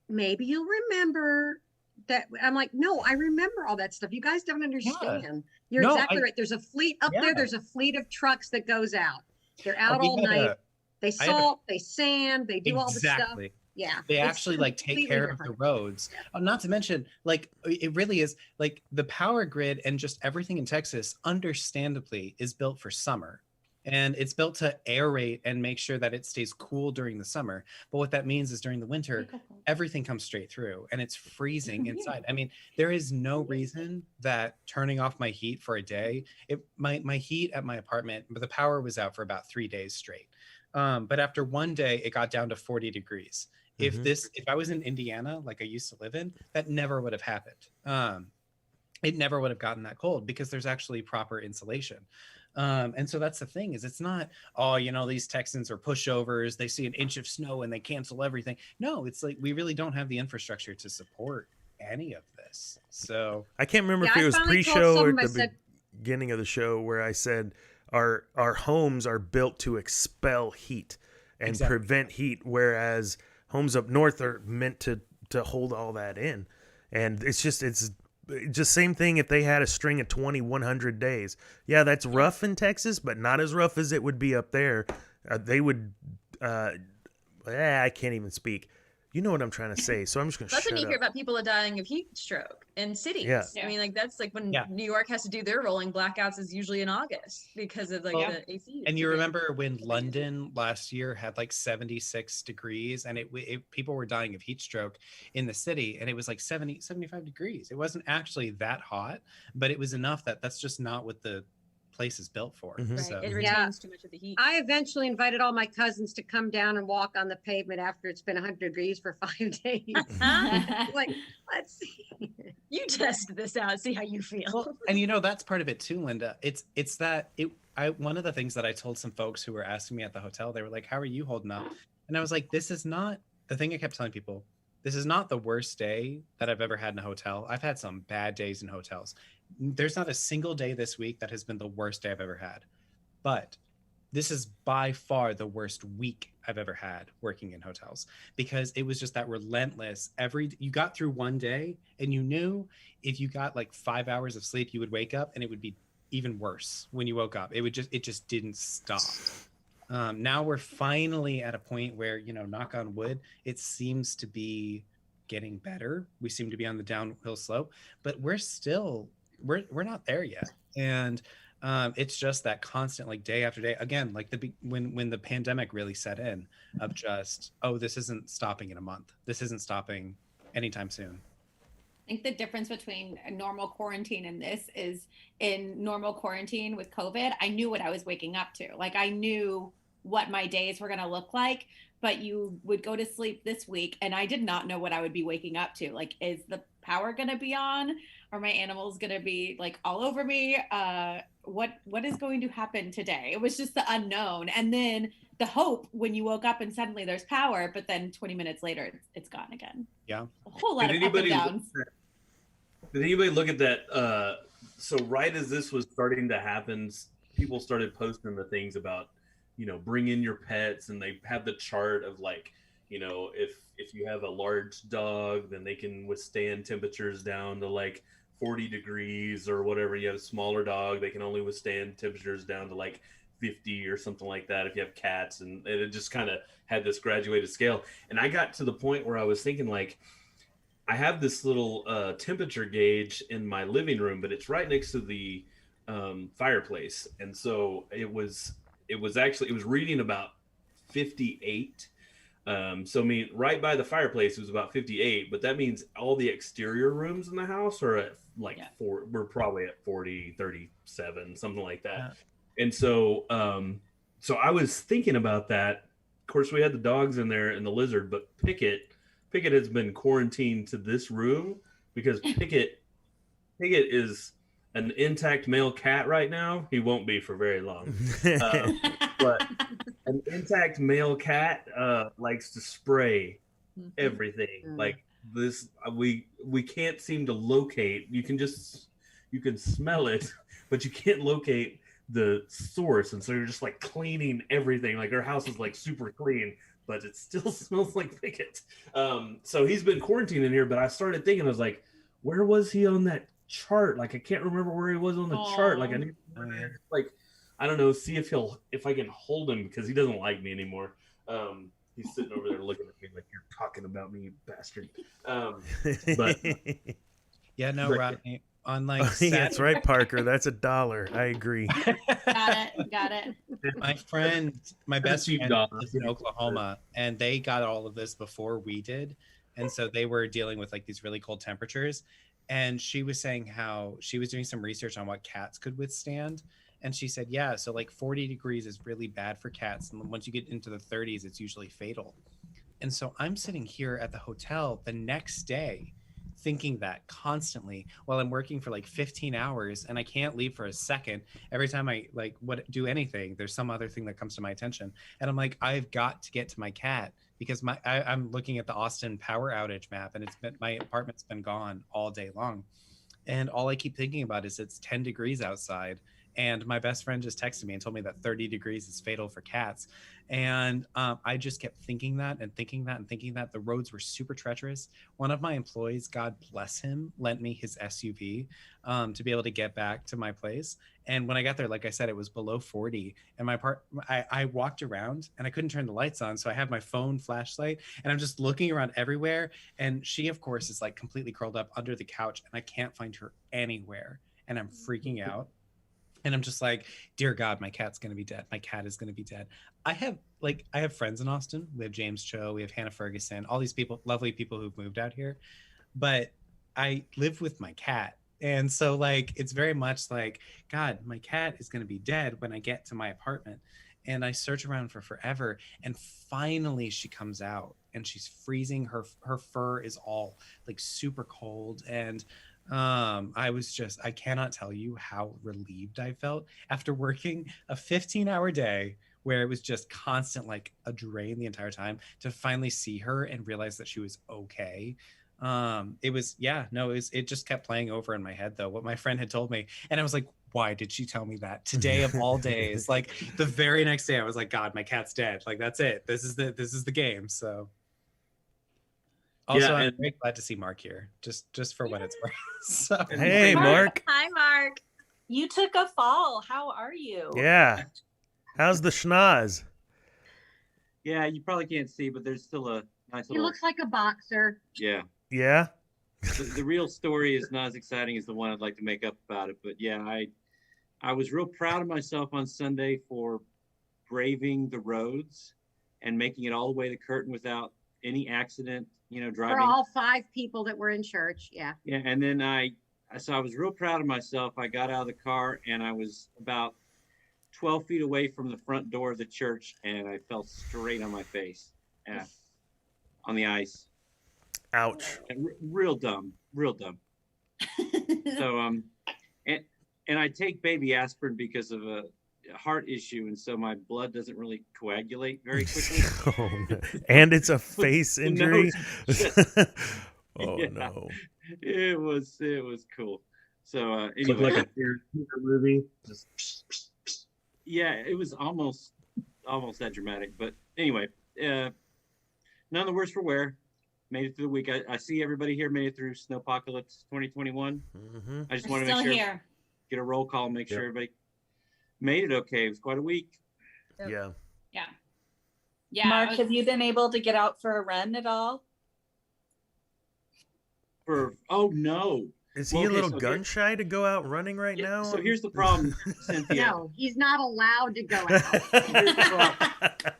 maybe you'll remember that. I'm like, no, I remember all that stuff. You guys don't understand. You're No, exactly right. There's a fleet up there. Yeah. There's a fleet of trucks that goes out. They're Oh, out we all had night. a- They I had a- salt, they sand, they do all the stuff. Exactly. Yeah. They it's actually like take completely care of the different. roads. Not to mention, like it really is like the power grid and just everything in Texas, understandably, is built for summer. And it's built to aerate and make sure that it stays cool during the summer. But what that means is during the winter, everything comes straight through and it's freezing inside. I mean, there is no reason that turning off my heat for a day, my heat at my apartment, the power was out for about 3 days straight. But after one day, it got down to 40 degrees. If I was in Indiana, like I used to live in, that never would have happened. It never would have gotten that cold because there's actually proper insulation. And so that's the thing is it's not, oh, you know, these Texans are pushovers. They see an inch of snow and they cancel everything. No, it's like, we really don't have the infrastructure to support any of this. So I can't remember if it was pre-show or at the beginning of the show where I said our homes are built to expel heat and prevent heat, whereas homes up north are meant to hold all that in. And it's just same thing if they had a string of 100 days. Yeah, that's rough in Texas, but not as rough as it would be up there. They would, I can't even speak. You know what I'm trying to say, so I'm just going to shut up. That's when you hear about people dying of heat stroke in cities. Yeah. I mean, like that's like when New York has to do their rolling blackouts is usually in August because of like the AC. And you remember when London last year had like 76 degrees and people were dying of heat stroke in the city and it was like 75 degrees. It wasn't actually that hot, but it was enough that's just not what the place is built for. Right. So. It retains too much of the heat. I eventually invited all my cousins to come down and walk on the pavement after it's been 100 degrees for 5 days. Like, let's see. You test this out, see how you feel. Well, and you know, that's part of it too, Linda. It's that one of the things that I told some folks who were asking me at the hotel, they were like, how are you holding up? And I was like, this is not the thing I kept telling people. This is not the worst day that I've ever had in a hotel. I've had some bad days in hotels. There's not a single day this week that has been the worst day I've ever had. But this is by far the worst week I've ever had working in hotels because it was just that relentless. You got through one day and you knew if you got like 5 hours of sleep, you would wake up and it would be even worse when you woke up. It just didn't stop. Now we're finally at a point where, you know, knock on wood, it seems to be getting better. We seem to be on the downhill slope, but we're not there yet. And it's just that constant, like day after day, again, like when the pandemic really set in of just, oh, this isn't stopping in a month. This isn't stopping anytime soon. I think the difference between a normal quarantine and this is in normal quarantine with COVID, I knew what I was waking up to. Like I knew what my days were going to look like, but you would go to sleep this week and I did not know what I would be waking up to. Like, is the power going to be on? Are my animals going to be like all over me? What is going to happen today? It was just the unknown. And then the hope when you woke up and suddenly there's power, but then 20 minutes later, it's gone again. Yeah. A whole lot of up and downs. Did anybody look at that? So right as this was starting to happen, people started posting the things about, you know, bring in your pets, and they have the chart of like, you know, if you have a large dog, then they can withstand temperatures down to like 40 degrees or whatever. You have a smaller dog, they can only withstand temperatures down to like 50 or something like that if you have cats. And it just kind of had this graduated scale. And I got to the point where I was thinking like, I have this little temperature gauge in my living room, but it's right next to the fireplace. And so it was reading about 58. So I mean, right by the fireplace, it was about 58, but that means all the exterior rooms in the house are at like we're probably at 40, 37, something like that. Yeah. And so, so I was thinking about that. Of course, we had the dogs in there and the lizard, but Pickett has been quarantined to this room because Pickett is an intact male cat right now. He won't be for very long. But an intact male cat likes to spray everything. Like this, we can't seem to locate. You can smell it, but you can't locate the source. And so you're just like cleaning everything. Like our house is like super clean, but it still smells like Pickett. So he's been quarantined in here, but I started thinking, I was like, where was he on that chart. Like I can't remember where he was on the chart. Like I need I don't know, see if I can hold him because he doesn't like me anymore. He's sitting over there looking at me like you're talking about me, you bastard. But yeah, no, Rodney. On like that's right, Parker. That's $1. I agree. Got it. My best friend lives in Oklahoma, and they got all of this before we did, and so they were dealing with like these really cold temperatures. And she was saying how she was doing some research on what cats could withstand, and she said, yeah, so like 40 degrees is really bad for cats, and once you get into the 30s, it's usually fatal. And so I'm sitting here at the hotel the next day thinking that constantly while I'm working for like 15 hours and I can't leave for a second. Every time I like do anything, there's some other thing that comes to my attention. And I'm like, I've got to get to my cat because I'm looking at the Austin power outage map and my apartment's been gone all day long. And all I keep thinking about is it's 10 degrees outside. And my best friend just texted me and told me that 30 degrees is fatal for cats. And I just kept thinking that and thinking that and thinking that. The roads were super treacherous. One of my employees, God bless him, lent me his SUV to be able to get back to my place. And when I got there, like I said, it was below 40. And I walked around and I couldn't turn the lights on. So I have my phone flashlight and I'm just looking around everywhere. And she, of course, is like completely curled up under the couch and I can't find her anywhere. And I'm freaking out. And I'm just like, dear God, my cat's going to be dead. My cat is going to be dead. I have friends in Austin. We have James Cho, we have Hannah Ferguson, all these people, lovely people who've moved out here. But I live with my cat. And so like, it's very much like, God, my cat is going to be dead when I get to my apartment. And I search around for forever. And finally she comes out and she's freezing. Her fur is all like super cold. And I cannot tell you how relieved I felt after working a 15-hour day where it was just constant, like a drain the entire time, to finally see her and realize that she was okay. It just kept playing over in my head though, what my friend had told me. And I was like, why did she tell me that today of all days? Like the very next day I was like, God, my cat's dead. Like, that's it. This is the game. So also, I'm very glad to see Mark here, just for what it's worth. So, hey, Mark. Hi, Mark. You took a fall. How are you? Yeah. How's the schnoz? Yeah, you probably can't see, but there's still a nice He little. looks like a boxer. Yeah. Yeah. The real story is not as exciting as the one I'd like to make up about it, but yeah, I was real proud of myself on Sunday for braving the roads and making it all the way to Curtin without any accident. Driving. For all 5 people that were in church. Yeah. Yeah. And then I was real proud of myself. I got out of the car and I was about 12 feet away from the front door of the church and I fell straight on my face on the ice. Ouch. Real dumb. So, and I take baby aspirin because of a heart issue, and so my blood doesn't really coagulate very quickly. Oh, no. And it's a face injury. Oh yeah. no! It was cool. So anyway, looked like a movie. Yeah, it was almost that dramatic. But anyway, none the worse for wear. Made it through the week. I see everybody here made it through Snowpocolypse 2021. Mm-hmm. I just want to make sure get a roll call, make sure everybody made it okay. It was quite a week. Yeah. Mark, have you been able to get out for a run at all? Oh no. Is he a little gun shy to go out running right now? So here's the problem, Cynthia. No, he's not allowed to go out.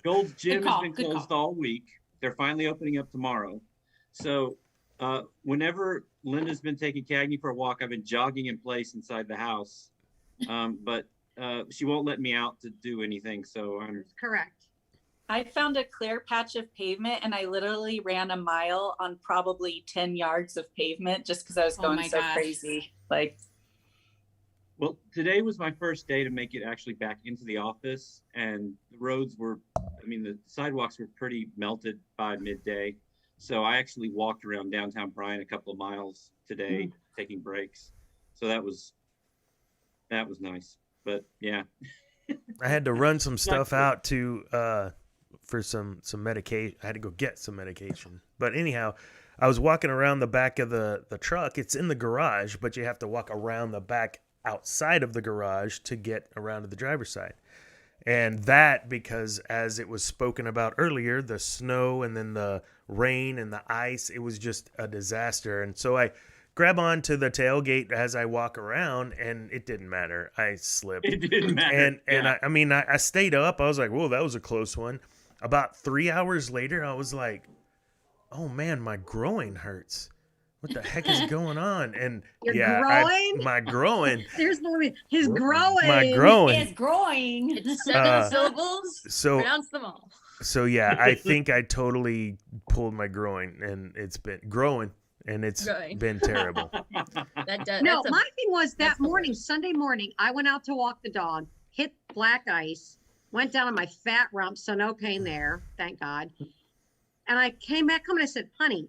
Gold's Gym has been closed all week. They're finally opening up tomorrow. So whenever Linda's been taking Cagney for a walk, I've been jogging in place inside the house. But she won't let me out to do anything. So I'm correct. I found a clear patch of pavement and I literally ran a mile on probably 10 yards of pavement just because I was going so crazy. Well, today was my first day to make it actually back into the office, and the roads were, the sidewalks were pretty melted by midday. So I actually walked around downtown Bryan a couple of miles today, taking breaks. So that was nice. But yeah. I had to run some stuff out to for some medication. I had to go get some medication. But anyhow, I was walking around the back of the truck. It's in the garage, but you have to walk around the back outside of the garage to get around to the driver's side. And that, because as it was spoken about earlier, the snow and then the rain and the ice, it was just a disaster. And so I grab onto the tailgate as I walk around, and it didn't matter. I slipped. It didn't matter. And I mean, I stayed up. I was like, whoa, that was a close one. About 3 hours later, I was like, oh man, my groin hurts. What the heck is going on? And Your yeah, groin? my groin. There's the his growing. My growing. It's growing. It's 7 syllables. So Pronounce them all. So yeah, I think I totally pulled my groin, and it's been growing, and it's Growing. been terrible. That does. No, that's a- my thing was that that's the morning, Sunday morning, I went out to walk the dog, hit black ice, went down on my fat rump, so no pain there, thank God. And I came back home and I said, honey,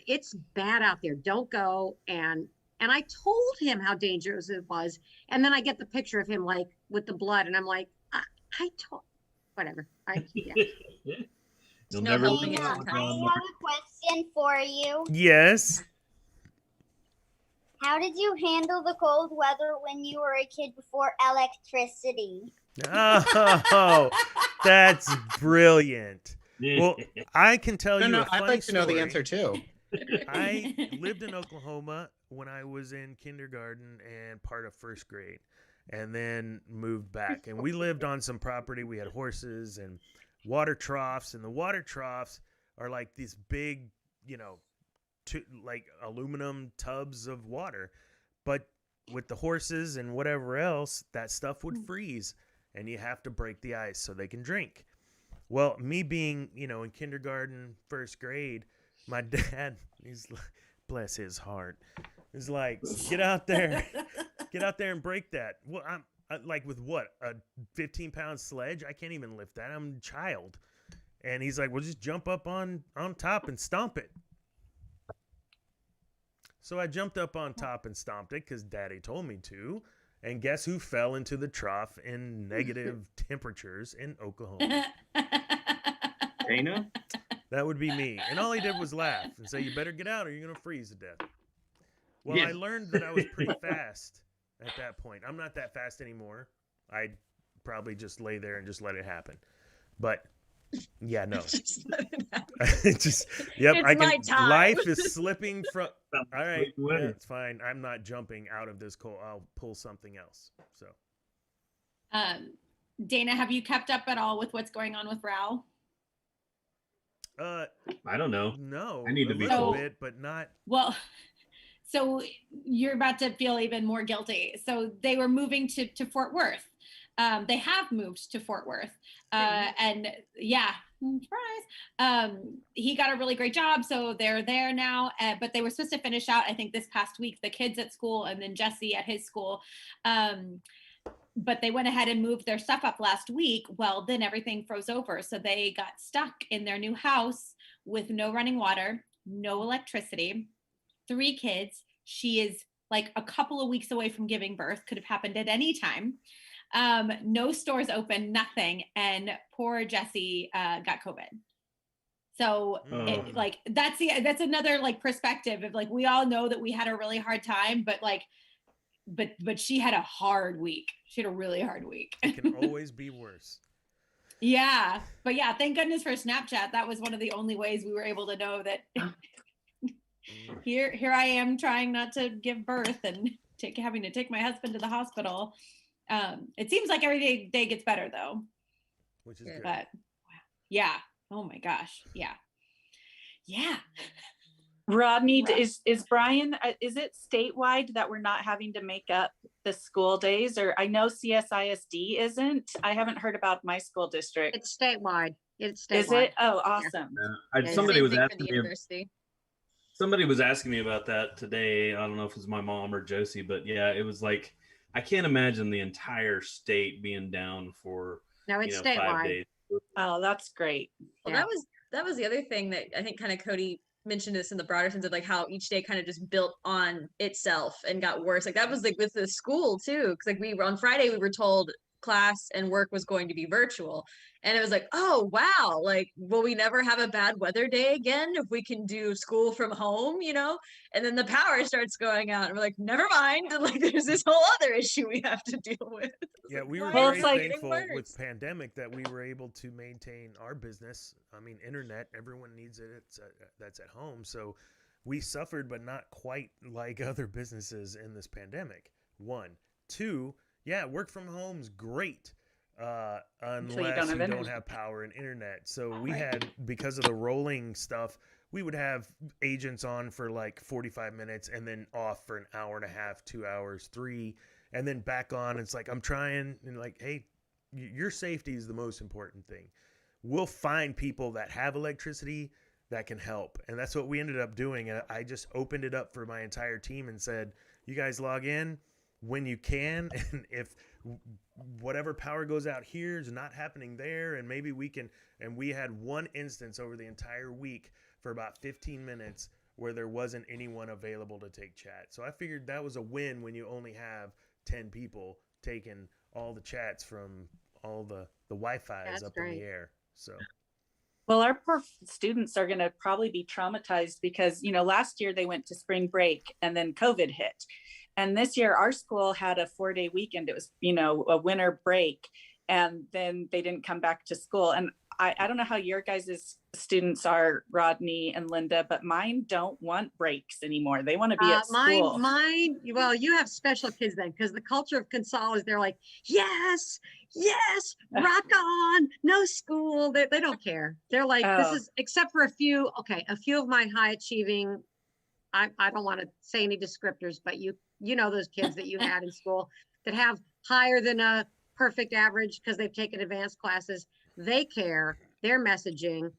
it's bad out there. Don't go. And I told him how dangerous it was. And then I get the picture of him like with the blood, and I'm like, I told, whatever. Yeah. You'll No never helping leave it I it have sometimes. alone. a question for you. Yes. How did you handle the cold weather when you were a kid before electricity? Oh, that's brilliant. Well, I can tell No, you no, a funny I'd like to know the story. answer too. I lived in Oklahoma when I was in kindergarten and part of first grade, and then moved back. And we lived on some property. We had horses and water troughs, and the water troughs are like these big, like aluminum tubs of water. But with the horses and whatever else, that stuff would freeze, and you have to break the ice so they can drink. Well, me being, in kindergarten, first grade, my dad, he's like, bless his heart, he's like, get out there and break that. Well, I'm like, with what, a 15-pound sledge? I can't even lift that. I'm a child. And he's like, well, just jump up on top and stomp it. So I jumped up on top and stomped it because Daddy told me to. And guess who fell into the trough in negative temperatures in Oklahoma? Dana? That would be me. And all he did was laugh and say, you better get out or you're going to freeze to death. Well, Yeah. I learned that I was pretty fast at that point. I'm not that fast anymore. I'd probably just lay there and just let it happen. But yeah, no. Just, yep. It's I my can. time. Life is slipping from. All right, Slipping away. yeah, it's fine. I'm not jumping out of this cold. I'll pull something else. So. Dana, have you kept up at all with what's going on with Rao? I don't know. No. I need to a be little told. bit, but not. Well, so you're about to feel even more guilty. So they were moving to Fort Worth. They have moved to Fort Worth. And yeah, surprise. He got a really great job. So they're there now, but they were supposed to finish out, I think, this past week, the kids at school and then Jesse at his school. But they went ahead and moved their stuff up last week. Well, then everything froze over. So they got stuck in their new house with no running water, no electricity, 3 kids. She is like a couple of weeks away from giving birth, could have happened at any time. No stores open, nothing. And poor Jesse got COVID. So it, like, that's another like perspective of like, we all know that we had a really hard time, but like, but she had a hard week. She had a really hard week. It can always be worse. Yeah. But yeah, thank goodness for Snapchat. That was one of the only ways we were able to know that here I am trying not to give birth and having to take my husband to the hospital. It seems like every day gets better though. Which is good. But yeah. Oh my gosh. Yeah. Yeah. Rodney, is Brian, is it statewide that we're not having to make up the school days? Or I know CSISD isn't. I haven't heard about my school district. It's statewide. It's statewide. Is it? Oh, awesome. Yeah. Somebody was Same thing for asking the me. university. Somebody was asking me about that today. I don't know if it was my mom or Josie, but yeah, it was like, I can't imagine the entire state being down for No, it's 5 statewide. days. Oh, that's great. Well, Yeah. that was the other thing that I think kind of Cody mentioned this in the broader sense of like how each day kind of just built on itself and got worse. Like that was like with the school too, because like we were on Friday we were told class and work was going to be virtual. And it was like, oh, wow, like, will we never have a bad weather day again if we can do school from home, you know? And then the power starts going out and we're like, never mind. And like, there's this whole other issue we have to deal with. Yeah, we were Why very is it getting thankful worse? with pandemic that we were able to maintain our business. I mean, internet, everyone needs it. That's at home. So we suffered, but not quite like other businesses in this pandemic. 1, 2, yeah, work from home's great. Unless you don't have power and internet. So we had, because of the rolling stuff, we would have agents on for like 45 minutes and then off for an hour and a half, 2 hours, 3, and then back on. It's like, I'm trying, and like, hey, your safety is the most important thing. We'll find people that have electricity that can help. And that's what we ended up doing. I just opened it up for my entire team and said, you guys log in when you can, and if whatever power goes out here is not happening there, and maybe we can. And we had one instance over the entire week for about 15 minutes where there wasn't anyone available to take chat. So I figured that was a win when you only have 10 people taking all the chats from all the Wi-Fi's up in the air. So well, our poor students are going to probably be traumatized because, you know, last year they went to spring break and then COVID hit. And this year, our school had a 4-day weekend. It was, you know, a winter break, and then they didn't come back to school. And I don't know how your guys' students are, Rodney and Linda, but mine don't want breaks anymore. They want to be at school. Mine, well, you have special kids then, because the culture of Consol is they're like, yes, rock on, no school. They don't care. They're like, this is, except for a few of my high achieving, I don't want to say any descriptors, but you know those kids that you had in school that have higher than a perfect average because they've taken advanced classes. They care. They're messaging.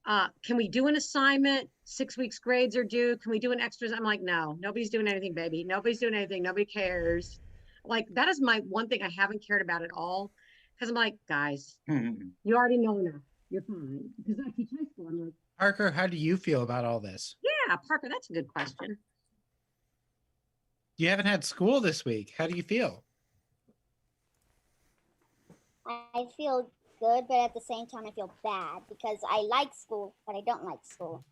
Can we do an assignment? 6 weeks grades are due. Can we do an extras? I'm like, no, nobody's doing anything, baby. Nobody's doing anything. Nobody cares. Like, that is my one thing I haven't cared about at all. Because I'm like, guys, you already know enough. You're fine. Because I teach high school. I'm like, Parker, how do you feel about all this? yeah, Parker, that's a good question. You haven't had school this week. How do you feel? I feel good, but at the same time, I feel bad because I like school, but I don't like school.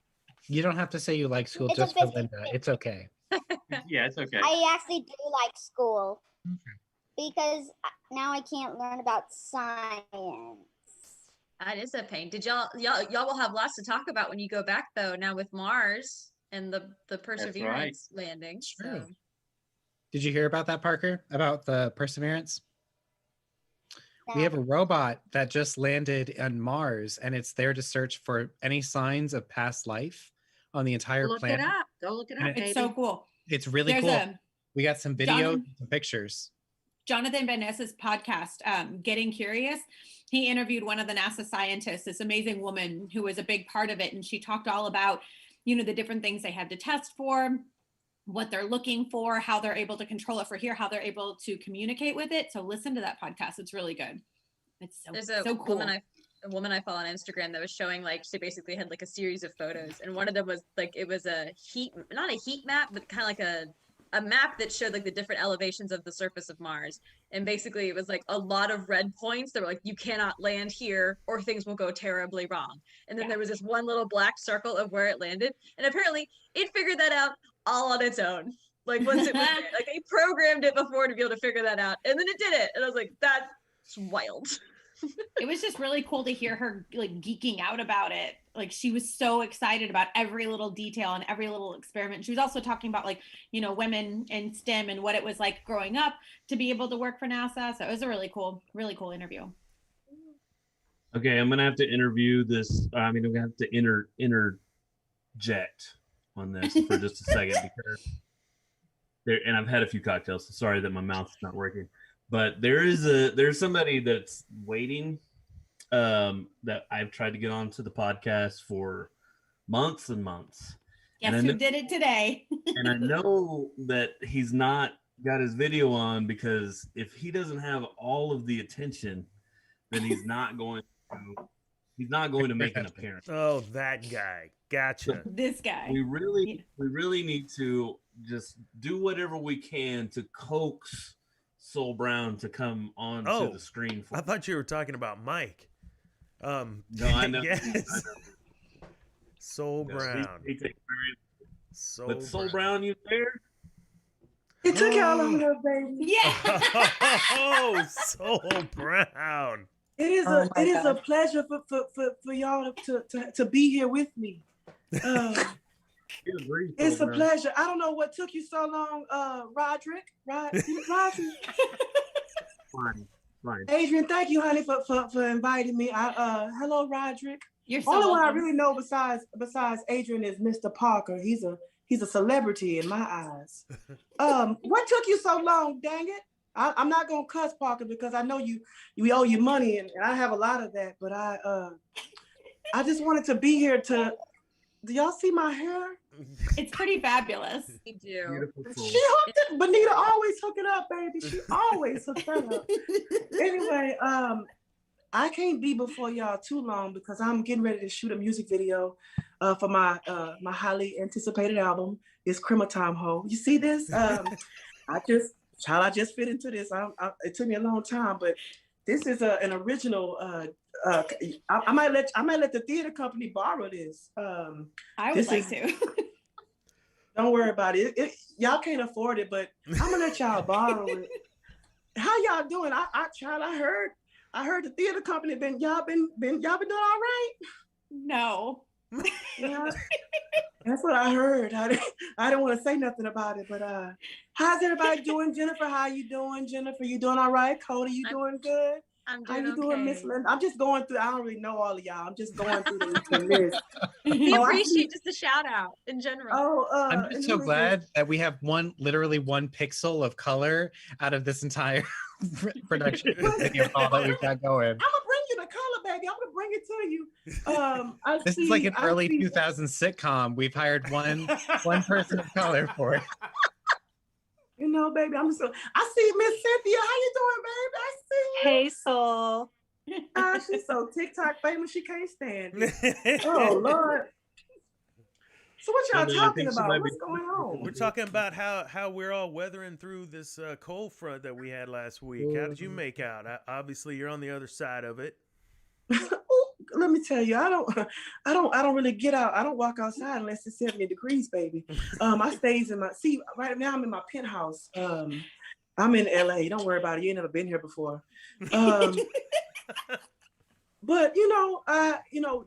You don't have to say you like school It's just a for 50-50. Linda. It's okay. Yeah, it's okay. I actually do like school because now I can't learn about science. That is a pain. Did y'all will have lots to talk about when you go back though, now with Mars and the Perseverance landing. True. Did you hear about that, Parker? About the Perseverance? We have a robot that just landed on Mars, and it's there to search for any signs of past life on the entire planet. Go look it up. It's so cool. It's really cool. We got some video, some pictures. Jonathan Van Ness's podcast, Getting Curious, he interviewed one of the NASA scientists, this amazing woman who was a big part of it. And she talked all about, you know, the different things they had to test for, what they're looking for, how they're able to control it for here, how they're able to communicate with it. So listen to that podcast. It's really good. It's so cool. A woman I follow on Instagram that was showing, like, she basically had like a series of photos, and one of them was like, it was not a heat map, but kind of like a map that showed like the different elevations of the surface of Mars. And basically it was like a lot of red points that were like, you cannot land here or things will go terribly wrong. And then there was this one little black circle of where it landed. And apparently it figured that out all on its own. Like once it was there, like they programmed it before to be able to figure that out. And then it did it. And I was like, that's wild. It was just really cool to hear her like geeking out about it. Like she was so excited about every little detail and every little experiment. She was also talking about like, you know, women in STEM and what it was like growing up to be able to work for NASA. So it was a really cool interview. Okay, I'm gonna have to interview this. I'm gonna have to interject on this for just a second because and I've had a few cocktails, so sorry that my mouth's not working. But there's somebody that's waiting that I've tried to get onto the podcast for months and months. Guess who did it today? And I know that he's not got his video on because if he doesn't have all of the attention, then he's not going to make an appearance. Oh, that guy. Gotcha. This guy. We really need to just do whatever we can to coax Soul Brown to come on Oh, to the screen for I thought you were talking about Mike. No, I know. Yes. I know. Soul Yes, Brown. he takes very. Soul But Soul Brown, you there? It took y'all long enough, baby. Yeah. Oh, Soul Brown. It is Oh my it is a God. pleasure for y'all to be here with me. It's a pleasure. I don't know what took you so long, Roderick. Roderick. Fine. Adrienne, thank you, honey, for inviting me. Hello, Roderick. You're so Only one I welcome. really know besides Adrienne is Mr. Parker. He's a celebrity in my eyes. What took you so long? Dang it! I'm not gonna cuss Parker because I know you owe you money and I have a lot of that. But I just wanted to be here to. Do y'all see my hair? It's pretty fabulous. We do. Beautiful soul. She hooked it. Bonita always hook it up, baby. She always hooks that up. Anyway, I can't be before y'all too long because I'm getting ready to shoot a music video for my highly anticipated album. It's Crema Time Ho. You see this? I just fit into this. It took me a long time, but this is an original. I might let the theater company borrow this. I would like to. Don't worry about it. Y'all can't afford it, but I'm gonna let y'all borrow it. How y'all doing? I heard the theater company y'all been doing all right. No. Yeah, that's what I heard. I didn't want to say nothing about it, but how's everybody doing? Jennifer, how you doing? Jennifer, you doing all right? Cody, you doing good? I'm How doing you doing, Miss okay. Linda? I'm just going through. I don't really know all of y'all. I'm just going through the list. We Oh, I appreciate see. just a shout out in general. Oh, I'm just and so who is glad that we have literally one pixel of color out of this entire production video call that we've got going. I'm gonna bring you the color, baby. I'm gonna bring it to you. This is like an early 2000s sitcom. We've hired one person of color for it. You know, baby, I see Miss Cynthia. How you doing, baby? I see you. Hey, Soul. She's so TikTok famous, she can't stand it. Oh, Lord. So what y'all talking about? What's going on? We're talking about how we're all weathering through this cold front that we had last week. How did you make out? Obviously, you're on the other side of it. Let me tell you, I don't really get out. I don't walk outside unless it's 70 degrees, baby. I stays in right now I'm in my penthouse. I'm in LA. Don't worry about it. You ain't never been here before. But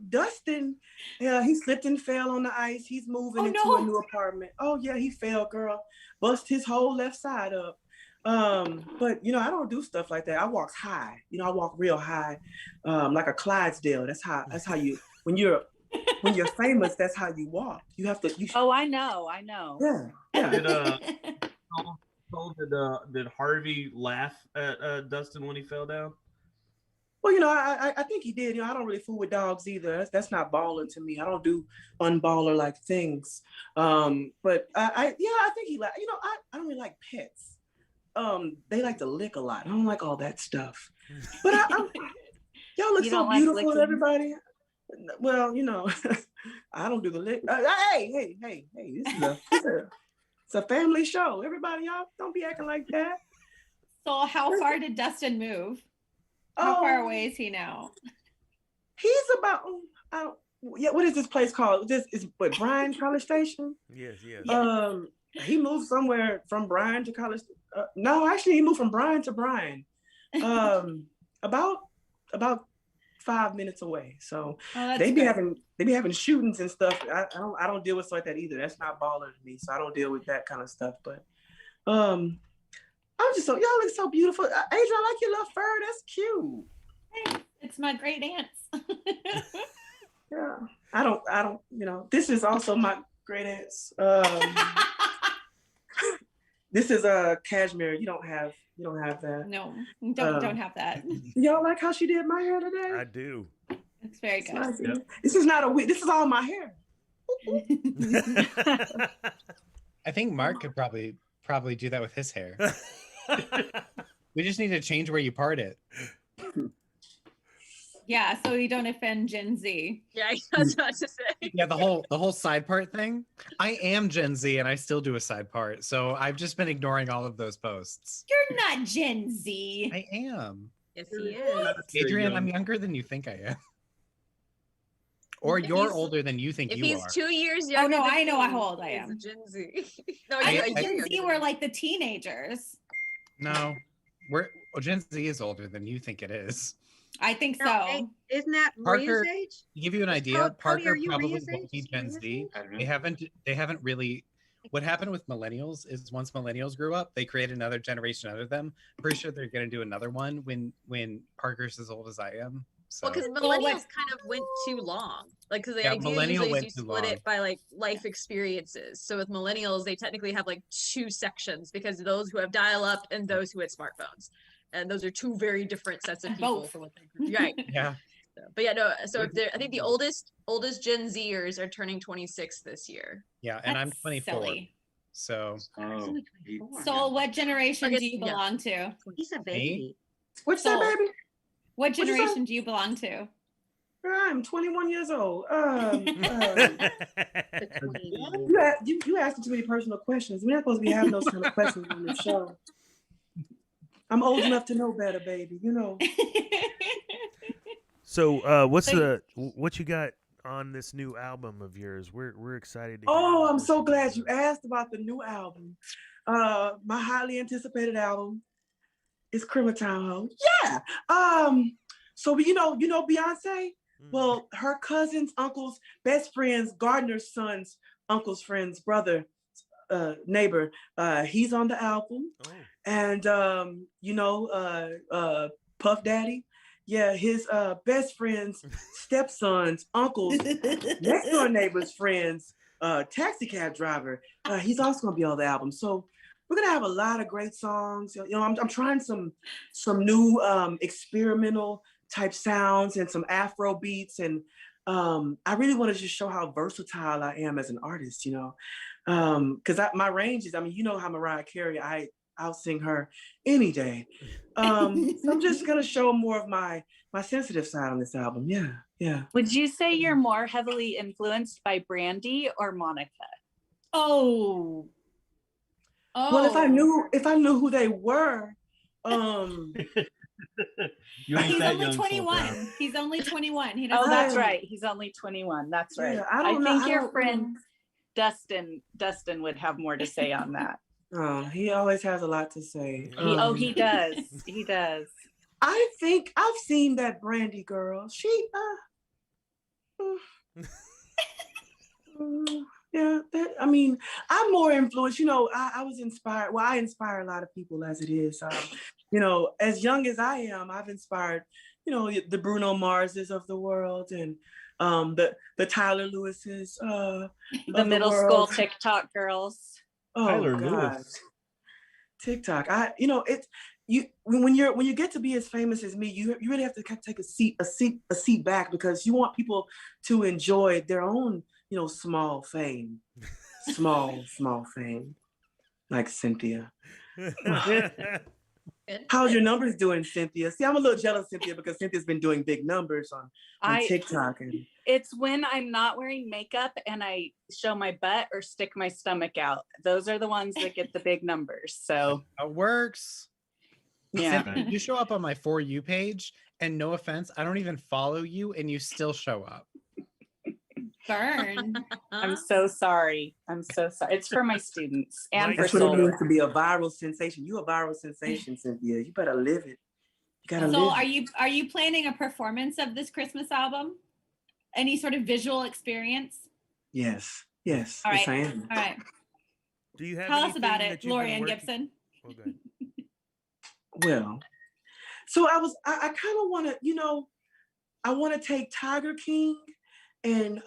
Dustin, he slipped and fell on the ice. He's moving into a new apartment. Oh yeah, he fell, girl. Bust his whole left side up. But I don't do stuff like that. I walk high. I walk real high, like a Clydesdale. That's how you when you're famous. That's how you walk. You have to. Oh, I know. Yeah. Did Harvey laugh at Dustin when he fell down? Well, I think he did. I don't really fool with dogs either. That's not balling to me. I don't do unballer like things. But I think he laughed. I don't really like pets. They like to lick a lot. I don't like all that stuff. But y'all look so beautiful, like everybody. Well, I don't do the lick. Hey! It's a family show. Everybody, y'all don't be acting like that. So, how far did Dustin move? How far away is he now? He's about. What is this place called? This is Bryan College Station. Yes. He moved somewhere from Bryan to College. No, actually, he moved from Bryan to Bryan. About 5 minutes away. So they be having shootings and stuff. I don't deal with stuff like that either. That's not baller to me. So I don't deal with that kind of stuff. But I'm just y'all look so beautiful. Adrienne, I like your little fur. That's cute. Hey, it's my great aunt's. Yeah. I don't. This is also my great aunt's. This is a cashmere. You don't have that. No, don't have that. Y'all like how she did my hair today? I do. It's very good. Nice. Yep. This is not a wig. This is all my hair. I think Mark could probably do that with his hair. We just need to change where you part it. Yeah, so we don't offend Gen Z. Yeah, that's what to say. Yeah, the whole side part thing. I am Gen Z and I still do a side part. So I've just been ignoring all of those posts. You're not Gen Z. I am. Yes, he is. Adrienne, I'm younger than you think I am. Or If you're he's- older than you think If you he's are. 2 years Oh younger, no, than I know me, how old I he's am. a Gen Z. No, I you're thought a year Gen younger Z than were me. like the teenagers. No, Gen Z is older than you think it is. I think No, so. hey, isn't that Maria's Parker, age? to give you an Is idea, Cody, Parker are you probably Maria's won't age? be Is Gen Maria's Z. age? I don't know. They haven't really. What happened with millennials is once millennials grew up, they created another generation under them. Pretty sure they're gonna do another one when Parker's as old as I am. So Well, because Well, millennials like- kind of went too long. Like, because the Yeah, idea millennial usually is went you too split long. it by like life experiences. So with millennials, they technically have like 2 sections because those who have dial-up and those who had smartphones, and those are 2 very different sets of people. Both. For what they, right. yeah, But yeah, no. So if they're, I think the oldest Gen Zers are turning 26 this year. yeah, and I'm That's 24. silly. So Oh, only he- 24. Soul, what generation I guess- do you yeah. belong to? He's a baby. What's that, Soul. baby? What you say? generation do you belong to? I'm 21 years old. The queen. You asking too many personal questions. We're not supposed to be having those kind of questions on the show. I'm old enough to know better, baby. You know. So, what you got on this new album of yours? We're excited to hear Oh, I'm this so new glad album. you asked about the new album. My highly anticipated album is Crematown Ho. Yeah. So you know Beyonce? Well, her cousin's uncle's best friend's gardener's son's uncle's friend's brother, neighbor. He's on the album. Oh. And Puff Daddy. Yeah, his best friend's stepson's uncle's next door neighbor's friend's taxi cab driver. He's also gonna be on the album. So we're gonna have a lot of great songs. You know, I'm trying some new experimental type sounds and some Afro beats, and I really want to just show how versatile I am as an artist. You know, because my range is. I mean, you know how Mariah Carey, I'll sing her any day. So I'm just gonna show more of my sensitive side on this album. Yeah. Would you say you're more heavily influenced by Brandy or Monica? Oh. Well, if I knew who they were, You ain't He's that only young, 21. Soul. He's only 21. He Oh, doesn't that's I- right. He's only 21. That's right. Yeah, I know- think I your don't- friend Dustin would have more to say on that. Oh, he always has a lot to say. He does. He does. I think I've seen that Brandy girl. She, yeah. I mean, I'm more influenced. You know, I was inspired. Well, I inspire a lot of people as it is. You know, as young as I am, I've inspired, you know, the Bruno Marses of the world and the Tyler Lewises. The of middle the school world. TikTok girls. Oh, Tyler God. Lewis. TikTok. When you get to be as famous as me, you really have to take a seat back, because you want people to enjoy their own, you know, small fame, small fame, like Cynthia. How's your numbers doing, Cynthia? See, I'm a little jealous, Cynthia, because Cynthia's been doing big numbers on TikTok. It's when I'm not wearing makeup and I show my butt or stick my stomach out. Those are the ones that get the big numbers. So it works. yeah. Cynthia, you show up on my For You page, and no offense, I don't even follow you, and you still show up. Burn. I'm so sorry. It's for my students and Mike, for That's what it Soul. means to be a viral sensation. You a viral sensation, Cynthia. You better live it. You gotta So live. are you planning a performance of this Christmas album? Any sort of visual experience? Yes. All Yes, right. I am. All right. Do you have Tell us about anything it, that you've been Lorianne working- Gibson. Oh, go ahead. Well, so I kind of want to, you know, I want to take Tiger King and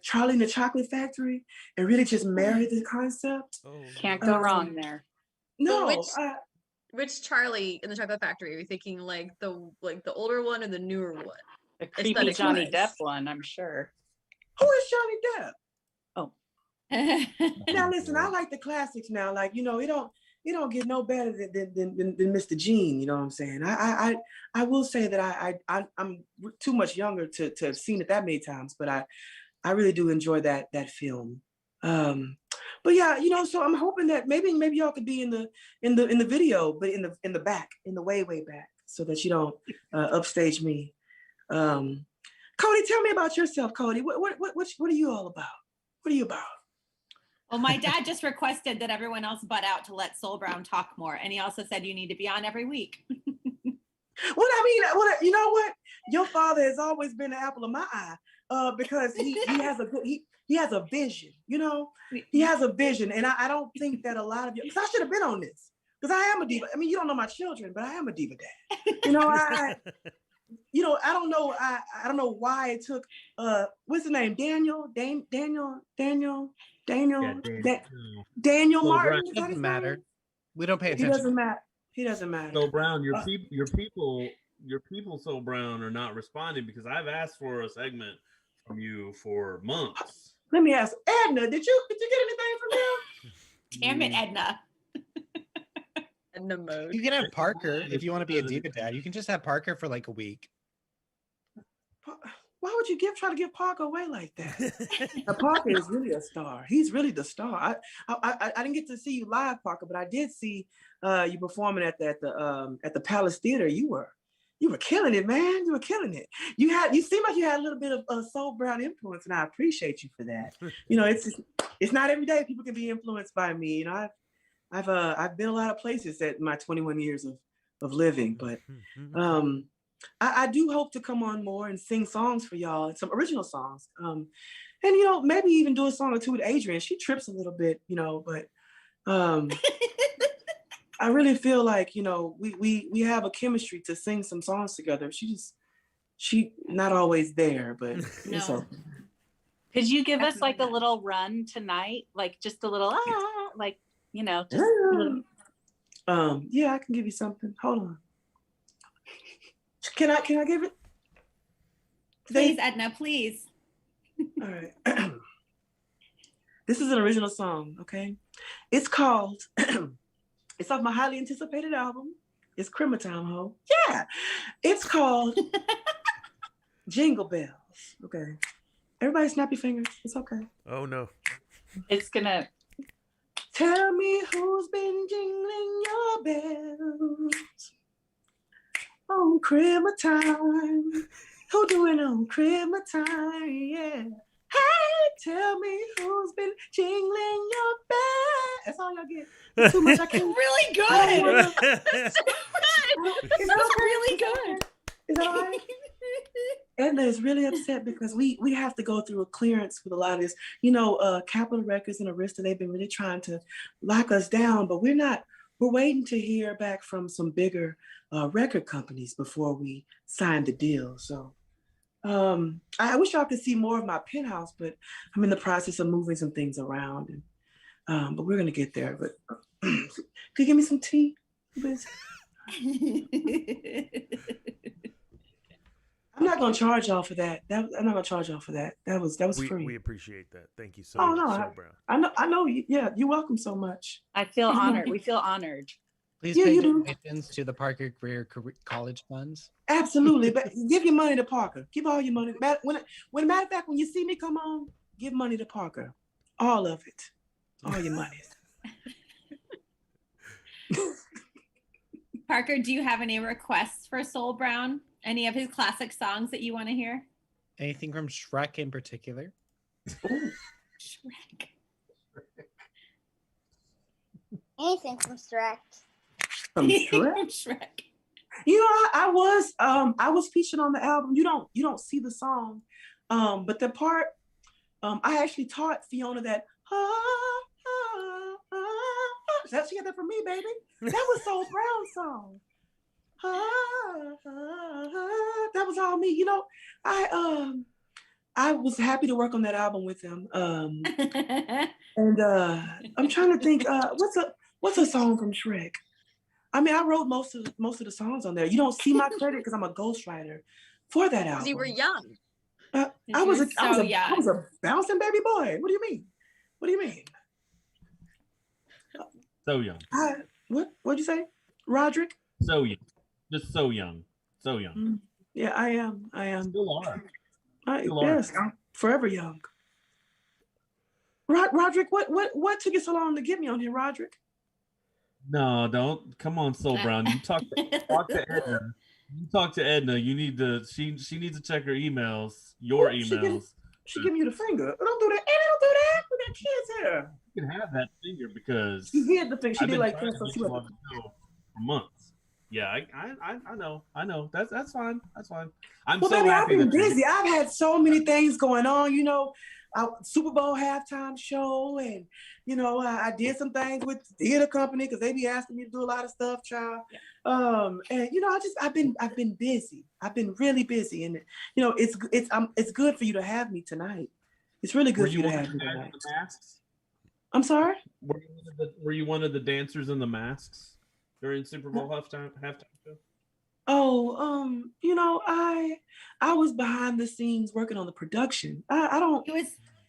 Charlie and the Chocolate Factory and really just marry the concept. Oh, Can't go wrong there. No, Which Charlie in the Chocolate Factory? Are you thinking like the older one or the newer one? The creepy Aesthetic Johnny wise. Depp one, I'm sure. who is Johnny Depp? Oh. Now listen, I like the classics now. Like, you know, it don't get no better than Mr. Gene. You know what I'm saying? I will say that I'm too much younger to have seen it that many times, but I really do enjoy that film. But yeah, you know, so I'm hoping that maybe y'all could be in the video, but in the back, in the way back, so that you don't upstage me. Cody, tell me about yourself, Cody. What are you all about? What are you about? Well, my dad just requested that everyone else butt out to let Soul Brown talk more, and he also said you need to be on every week. You know what? Your father has always been the apple of my eye, because he has a vision. You know, he has a vision, and I don't think that a lot of you. Because I should have been on this, because I am a diva. I mean, you don't know my children, but I am a diva dad. You know, I don't know. I don't know why it took. What's the name? Daniel Martin. It doesn't matter. We don't pay attention. He doesn't matter. So Brown, your people, So Brown, are not responding because I've asked for a segment from you for months. Let me ask Edna. Did you get anything from him? Damn it, Edna. Edna mode. You can have Parker if you want to be a diva dad. You can just have Parker for like a week. Why would you try to give Parker away like that? Now, Parker is really a star. He's really the star. I didn't get to see you live, Parker, but I did see you performing at the Palace Theater. You were killing it, man. You were killing it. You seem like you had a little bit of Soul Brown influence, and I appreciate you for that. You know, it's not every day people can be influenced by me. You know, I've been a lot of places at my 21 years of living, but I do hope to come on more and sing songs for y'all, some original songs. And, you know, maybe even do a song or two with Adrienne. She trips a little bit, you know, but I really feel like, you know, we have a chemistry to sing some songs together. She not always there, but No. So. Could you give us like a little run tonight? Like just a little, like, you know, just a little. Yeah, I can give you something. Hold on. Can I give it? Please, Edna, please. All right. This is an original song, okay? It's called, it's off my highly anticipated album. It's Crema Time Ho. Yeah. It's called Jingle Bells. Okay. Everybody snap your fingers. It's okay. Oh, no. It's gonna. Tell me who's been jingling your bells on Crema Time. Who doing on Crema Time? Yeah. Hey, tell me who's been jingling your bells. That's all y'all get. It's too much. I can't. Really good. That's really good. Is that all right? Edna is really upset because we have to go through a clearance with a lot of this. You know, Capitol Records and Arista, they've been really trying to lock us down, but we're not. We're waiting to hear back from some bigger record companies before we sign the deal. So I wish y'all could see more of my penthouse, but I'm in the process of moving some things around. And, but we're gonna get there. But could you give me some tea, please? I'm not gonna charge y'all for that. I'm not gonna charge y'all for that. That was free. We appreciate that. Thank you so Brown. I know. Yeah, you're welcome so much. I feel honored. We feel honored. Please pay donations to the Parker Greer College funds. Absolutely, but give your money to Parker. Give all your money. When matter of fact, when you see me come on, give money to Parker. All of it. All your money. Parker, do you have any requests for Soul Brown? Any of his classic songs that you want to hear? Anything from Shrek in particular? Ooh. Shrek. Anything from Shrek. From Shrek? You know, I was featured on the album. You don't see the song, but the part I actually taught Fiona that. She got that from me, baby. That was Soul Brown's song. That was all me. You know, I was happy to work on that album with him. And I'm trying to think. What's a song from Shrek? I mean, I wrote most of the songs on there. You don't see my credit because I'm a ghostwriter for that album. You were young. I was a bouncing baby boy. What do you mean? So young. What'd you say, Roderick? So young, just so young, so young. Yeah, I am. Still are. Yes, I'm forever young. Roderick, what took you so long to get me on here, Roderick? No, don't. Come on, Soul Brown. You talk to Edna. You talk to Edna. You need to. She needs to check her emails. Your emails. She give you the finger. Don't do that. Edna, don't do that. We got kids here. You can have that finger because she hid the finger. She did like this. So she was for months. Yeah, I know. That's fine. That's fine. I'm so baby, happy. I've been busy. I've had so many things going on. You know, Super Bowl halftime show, and you know, I did some things with the theater company because they be asking me to do a lot of stuff, child. Yeah. And you know, I've been busy. I've been really busy, and you know, it's good for you to have me tonight. It's really good for you to have me tonight. The masks? I'm sorry. Were you one of the dancers in the masks during Super Bowl halftime show? Oh, you know, I was behind the scenes working on the production. I don't.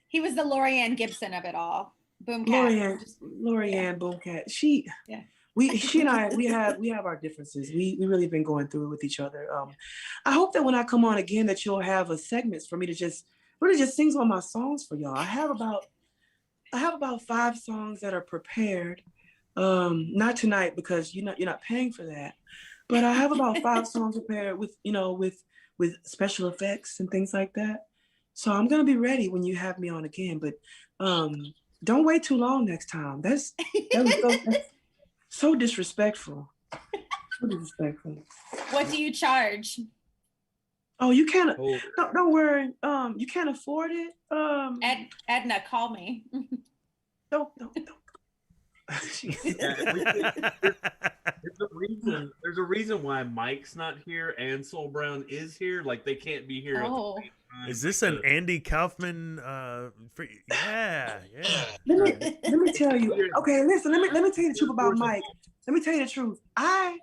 He was the Lorianne Gibson of it all. Boomcat. Lorianne Boomcat. She and I we have our differences. We really been going through it with each other. I hope that when I come on again that you'll have a segments for me to just really just sing some of my songs for y'all. I have about 5 songs that are prepared. Not tonight because you're not paying for that. But I have about 5 songs prepared with special effects and things like that. So I'm gonna be ready when you have me on again. But don't wait too long next time. That's so disrespectful. So disrespectful. What do you charge? Oh, you can't. Don't worry. You can't afford it. Edna, call me. Don't. There's a reason why Mike's not here and Soul Brown is here. Like they can't be here. At the same time. Is this an Andy Kaufman? Yeah. Let me tell you. Okay, listen. Let me tell you the truth about Mike. Let me tell you the truth. I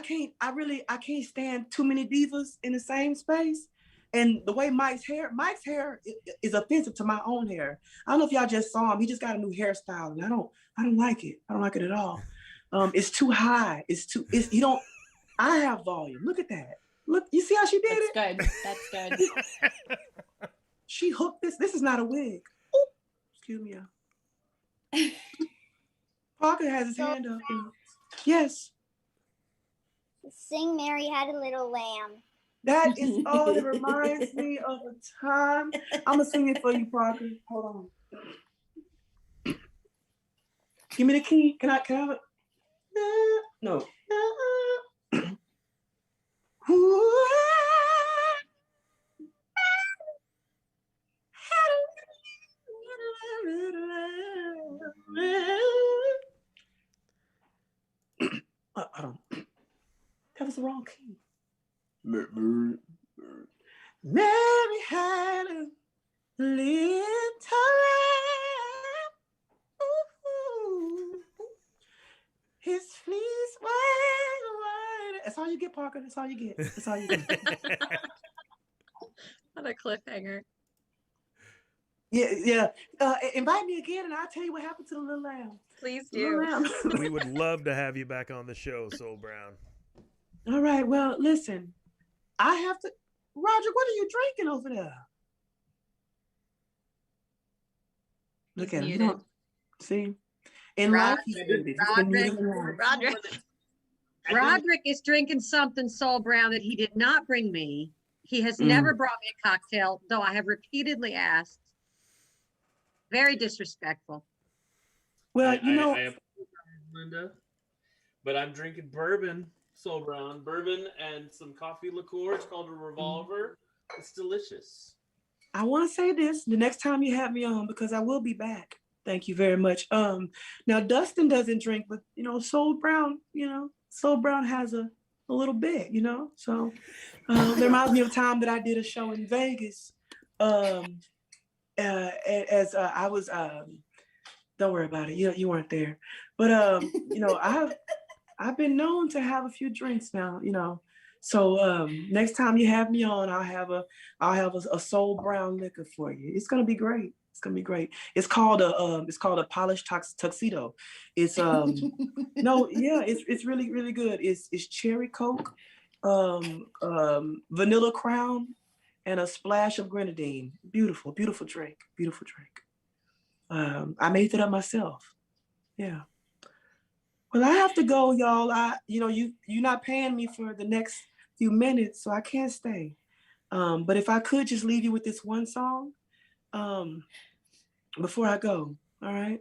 can't stand too many divas in the same space. And the way Mike's hair is offensive to my own hair. I don't know if y'all just saw him. He just got a new hairstyle, and I don't like it. I don't like it at all. It's too high. I have volume. Look at that. Look, you see how she did it? That's good. She hooked this. This is not a wig. Ooh, excuse me, y'all. Parker has his hand up. Yes. Sing Mary Had a Little Lamb. That is all that reminds me of a time. I'm gonna sing it for you, Parker. Hold on. Give me the key. Can I have it? No. I don't. That was the wrong key. Mary had a little lamb. His fleece was white. That's all you get, Parker. That's all you get. That's all you get. What a cliffhanger. Yeah. Invite me again, and I'll tell you what happened to the little lamb. Please do. We would love to have you back on the show, Soul Brown. All right. Well, listen. I have to. Roger, what are you drinking over there? Look at him. You don't see. In life, Roderick is drinking something, Soul Brown, that he did not bring me. He has never brought me a cocktail, though I have repeatedly asked. Very disrespectful. Well, I apologize, Linda, but I'm drinking bourbon, Soul Brown, bourbon and some coffee liqueur. It's called a Revolver. It's delicious. I want to say this the next time you have me on, because I will be back. Thank you very much. Now Dustin doesn't drink, but Soul Brown, Soul Brown has a little bit, So that reminds me of a time that I did a show in Vegas. As I was, don't worry about it. You weren't there, but I've been known to have a few drinks now. So next time you have me on, I'll have a Soul Brown liquor for you. It's gonna be great. It's gonna be great. It's called a polished tuxedo. It's no, yeah, it's really, really good. It's cherry Coke, vanilla crown, and a splash of grenadine. Beautiful, beautiful drink. Beautiful drink. I made it up myself. Yeah. Well, I have to go, y'all. You're not paying me for the next few minutes, so I can't stay. But if I could just leave you with this one song, before I go, all right?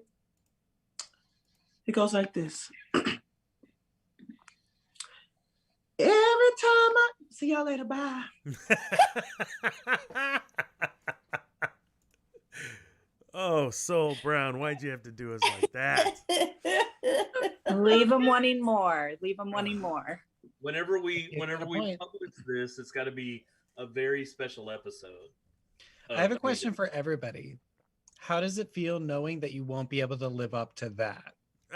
It goes like this. Every time I see y'all later, bye. Oh, Soul Brown, why'd you have to do us like that? Leave them wanting more. Leave them wanting more. Whenever we publish this, it's got to be a very special episode. I have a question for everybody. How does it feel knowing that you won't be able to live up to that?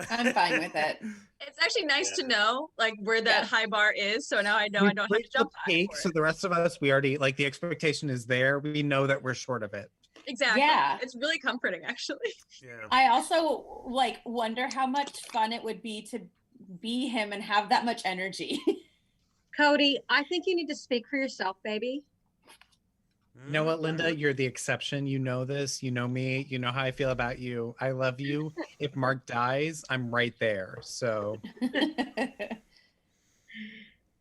I'm fine with it. It's actually nice to know like where that high bar is. So now I know I don't have to jump high peak, so the rest of us, we already like the expectation is there. We know that we're short of it. Exactly. Yeah. It's really comforting, actually. Yeah. I also like wonder how much fun it would be to be him and have that much energy. Cody, I think you need to speak for yourself, baby. You know what, Linda? You're the exception. You know this. You know me. You know how I feel about you. I love you. If Mark dies, I'm right there. So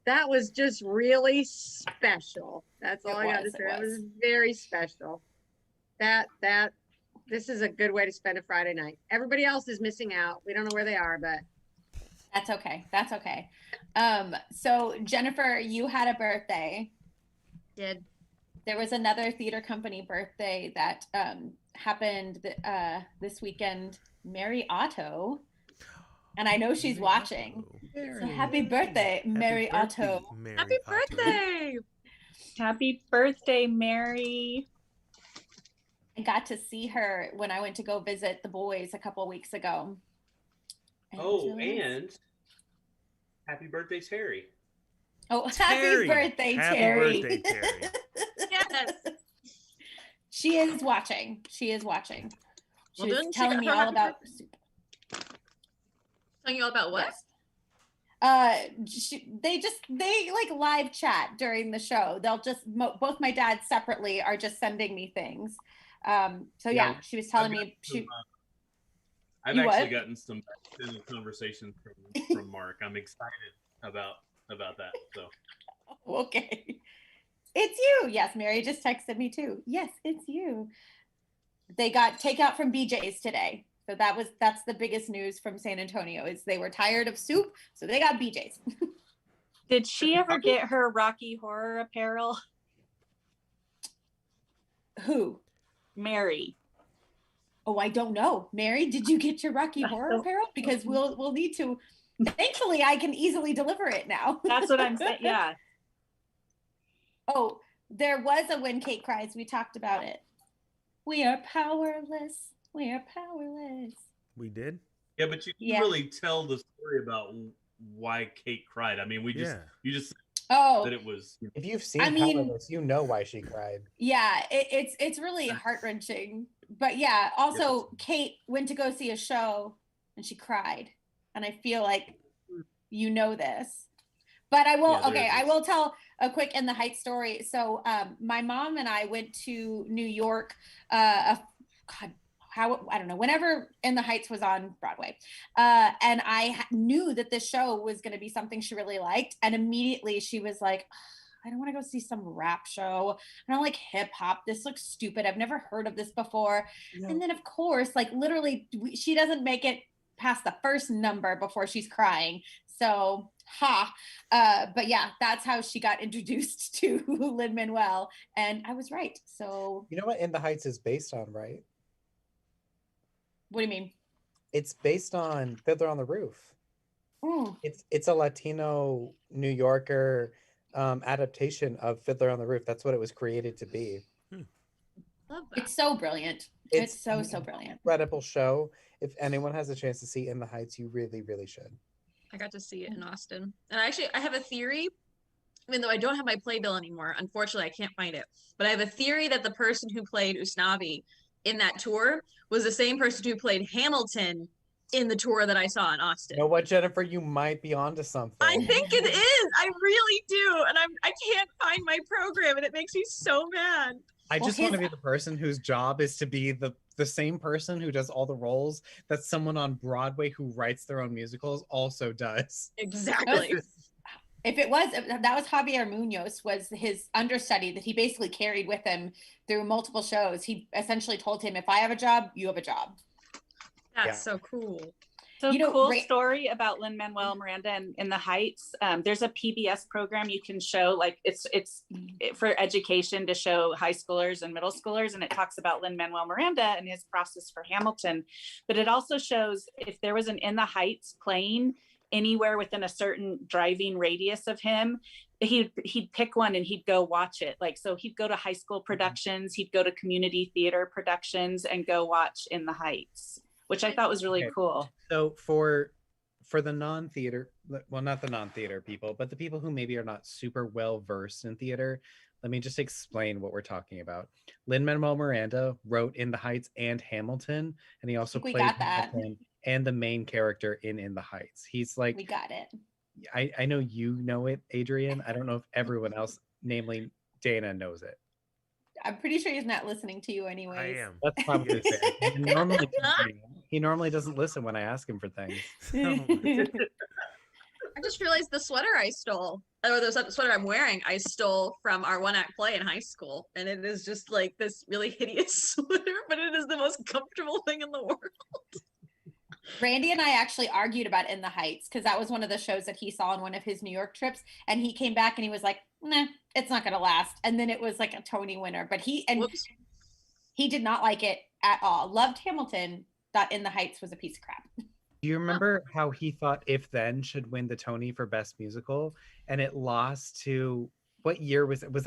That was just really special. That's all I got to say. That was very special. This is a good way to spend a Friday night. Everybody else is missing out. We don't know where they are, but That's okay. That's okay. So Jennifer, you had a birthday. Did. There was another theater company birthday that happened this weekend, Mary Otto. And I know she's watching. So happy birthday, Mary Otto. Happy birthday. Happy birthday, Mary. I got to see her when I went to go visit the boys a couple weeks ago. And happy birthday, Terry. Oh, Terri. happy birthday, Happy Terri. birthday, Terri. Yes. She is watching. She is watching. Well, She's didn't she telling get me her all happy about soup. Telling you all about what? They like live chat during the show. They'll just both my dads separately are just sending me things. So yeah, she was telling me I've You actually what? gotten some conversations from Mark. I'm excited about that. So okay. It's you. Yes, Mary just texted me too. Yes, it's you. They got takeout from BJ's today. So that's the biggest news from San Antonio is they were tired of soup, so they got BJ's. Did she ever get her Rocky Horror apparel? Who? Mary. Oh, I don't know. Mary, did you get your Rocky Horror apparel? Because we'll need to. Thankfully, I can easily deliver it now. That's what I'm saying. Yeah. Oh, there was a When Kate Cries. We talked about it. We are powerless. We are powerless. We did? yeah, but you didn't really tell the story about why Kate cried. I mean, you just Oh, that it was. If you've seen I mean- Powerless, you know why she cried. yeah, it's really heart-wrenching. But yeah, also Kate went to go see a show and she cried. And I feel like you know this. But I will, I will tell a quick In the Heights story. So my mom and I went to New York, I don't know, whenever In the Heights was on Broadway. And I knew that this show was going to be something she really liked. And immediately she was like, I don't want to go see some rap show. I don't like hip hop. This looks stupid. I've never heard of this before. Yeah. And then of course, like literally she doesn't make it past the first number before she's crying. So, but yeah, that's how she got introduced to Lin-Manuel. And I was right. So. You know what In the Heights is based on, right? What do you mean? It's based on Fiddler on the Roof. Ooh. It's a Latino New Yorker adaptation of Fiddler on the Roof. That's what it was created to be. Love that. It's so brilliant. It's so brilliant. Incredible show. If anyone has a chance to see In the Heights, you really, really should. I got to see it in Austin. And I have a theory, even though I don't have my playbill anymore. Unfortunately, I can't find it. But I have a theory that the person who played Usnavi in that tour was the same person who played Hamilton in the tour that I saw in Austin. You know what, Jennifer? You might be onto something. I think it is. I really do. And I can't find my program and it makes me so mad. I just want to be the person whose job is to be the same person who does all the roles that someone on Broadway who writes their own musicals also does. Exactly. That was Javier Munoz, was his understudy that he basically carried with him through multiple shows. He essentially told him, if I have a job, you have a job. That's so cool. So cool story about Lin-Manuel Miranda in the Heights. There's a PBS program you can show, like it's for education to show high schoolers and middle schoolers, and it talks about Lin-Manuel Miranda and his process for Hamilton. But it also shows if there was an In the Heights playing anywhere within a certain driving radius of him, he'd pick one and he'd go watch it. Like, so he'd go to high school productions, he'd go to community theater productions and go watch In the Heights, which I thought was really cool. So for the non-theater, well, not the non-theater people, but the people who maybe are not super well versed in theater, let me just explain what we're talking about. Lin-Manuel Miranda wrote In the Heights and Hamilton, and he also played Hamilton and the main character in the Heights. He's like, we got it. I know you know it, Adrienne. I don't know if everyone else, namely Dana, knows it. I'm pretty sure he's not listening to you anyways. I am. That's probably fair. He normally doesn't listen when I ask him for things. I just realized the sweater I stole, or the sweater I'm wearing, I stole from our one-act play in high school. And it is just like this really hideous sweater, but it is the most comfortable thing in the world. Randy and I actually argued about In the Heights because that was one of the shows that he saw on one of his New York trips. And he came back and he was like, nah, it's not going to last. And then it was like a Tony winner. But he did not like it at all. Loved Hamilton, thought In the Heights was a piece of crap. Do you remember how he thought If Then should win the Tony for Best Musical? And it lost to, what year was it? Was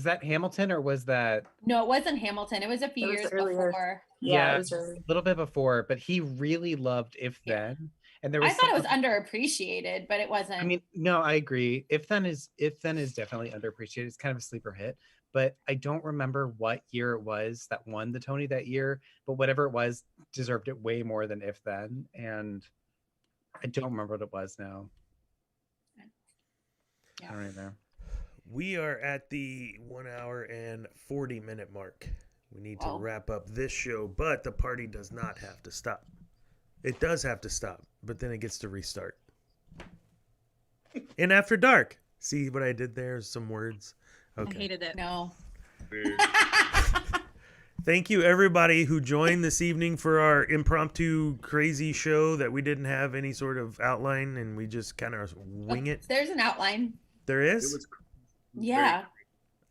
that Hamilton or was that? No, it wasn't Hamilton. It was a few years before. Yeah, it was a little bit before, but he really loved If Then. And there was I thought it was underappreciated, but it wasn't. I mean, no, I agree. If Then is definitely underappreciated. It's kind of a sleeper hit, but I don't remember what year it was that won the Tony that year, but whatever it was deserved it way more than If Then. And I don't remember what it was now. Yeah. I don't even know. We are at the 1 hour and 40-minute mark. We need to wrap up this show, but the party does not have to stop. It does have to stop, but then it gets to restart. And After Dark. See what I did there? Some words. Okay. I hated it. No. Thank you, everybody who joined this evening for our impromptu crazy show that we didn't have any sort of outline and we just kind of wing it. There's an outline. There is? It was Yeah.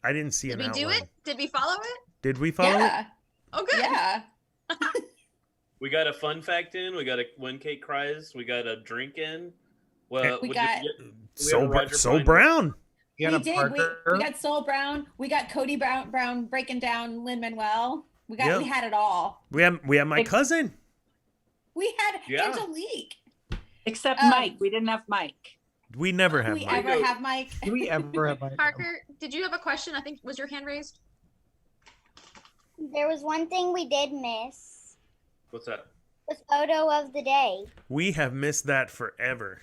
I didn't see an outline. Did we do it? Did we follow it? Did we follow it? Okay. Yeah. We got a fun fact in. We got a When Kate Cries. We got a drink in. Well, we got Soul Brown. We did. We got Soul Brown. We got Cody Brown breaking down Lin-Manuel. We had it all. We have my cousin. We had Angelique. Except Mike. We didn't have Mike. We never have Mike. Mike. Have Mike? Do we ever have Mike? Parker, did you have a question? I think was your hand raised? There was one thing we did miss. What's that? The photo of the day. We have missed that forever.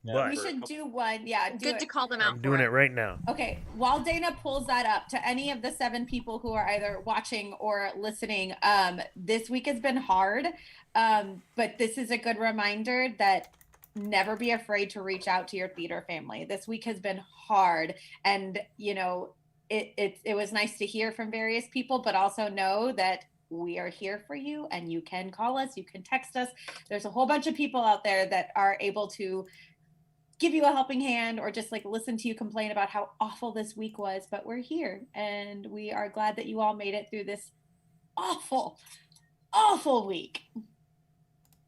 But We should do one. Yeah. Good to call them out. I'm doing it right now. Okay. While Dana pulls that up, to any of the 7 people who are either watching or listening, this week has been hard. But this is a good reminder that never be afraid to reach out to your theater family. This week has been hard. And, you know, it was nice to hear from various people, but also know that we are here for you and you can call us, you can text us. There's a whole bunch of people out there that are able to give you a helping hand or just like listen to you complain about how awful this week was, but we're here and we are glad that you all made it through this awful week.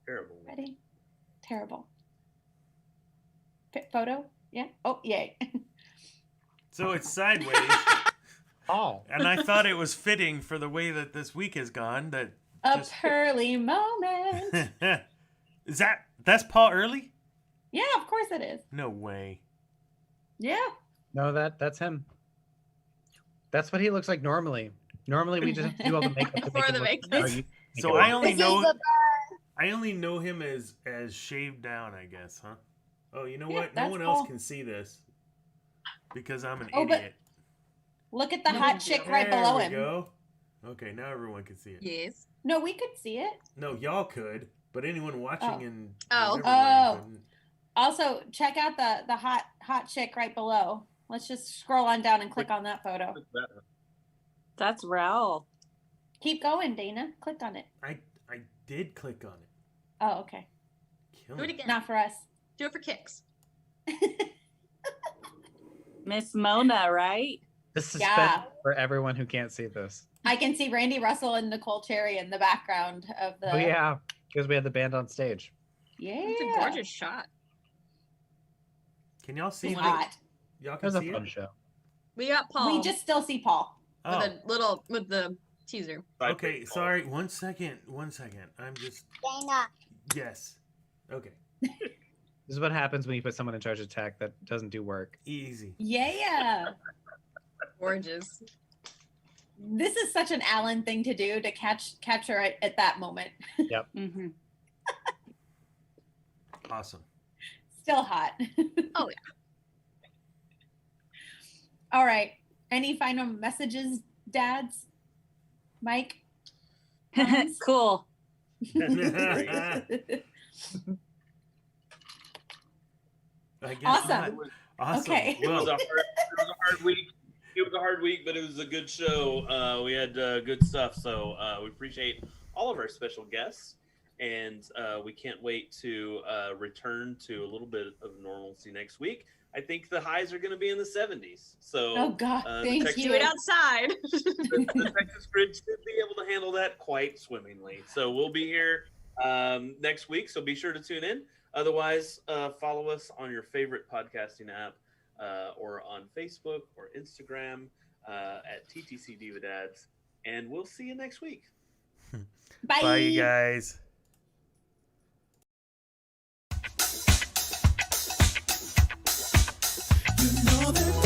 Terrible. Ready? Terrible. Photo? Yeah. Oh, yay. So it's sideways. Oh. And I thought it was fitting for the way that this week has gone. That a pearly moment. That's Paul Early? Yeah, of course it is. No way. Yeah. No, that's him. That's what he looks like normally. Normally we just do all the makeup to make For it the look makeup. how you make So it I look. only This is know the I only know him as shaved down, I guess, huh? Oh, you know Yeah, what? No that's one else Paul. can see this because I'm an Oh, but idiot. look at the No hot big chick deal. right There below we him. go. Okay, now everyone can see it. Yes. No, we could see it. No, y'all could, but anyone watching Oh. in Oh. whatever land Oh. couldn't. Also, check out the hot chick right below. Let's just scroll on down and click on that photo. That's Raul. Keep going, Dana. Click on it. I did click on it. Oh, okay. Kill Do it me. again. Not for us. Do it for kicks. Miss Mona, right? The suspense Yeah. for everyone who can't see this. I can see Randy Russell and Nicole Cherry in the background of the. Oh yeah, because we had the band on stage. Yeah. It's a gorgeous shot. Can y'all see It's the, hot. y'all It can was a see fun it? show. We got Paul. We just still see Paul. Oh, with the teaser. okay. Sorry. 1 second. 1 second. I'm just Dana. yes. Okay. This is what happens when you put someone in charge of tech that doesn't do work. Easy. Yeah. Gorgeous. This is such an Alan thing to do to capture it at that moment. Mm-hmm. Awesome. Still hot. Oh, yeah. All right. Any final messages, dads? Mike? Moms? Cool. I guess Awesome. not. Awesome. Okay. It was Well, a hard week. It was a hard week, but it was a good show. We had good stuff, so we appreciate all of our special guests, and we can't wait to return to a little bit of normalcy next week. I think the highs are going to be in the 70s. So, Oh, God. Thank Texas, you. Do it outside. the Texas grid should be able to handle that quite swimmingly. So we'll be here next week. So be sure to tune in. Otherwise, follow us on your favorite podcasting app or on Facebook or Instagram at TTC Diva Dads. And we'll see you next week. Bye. bye, you guys. You know that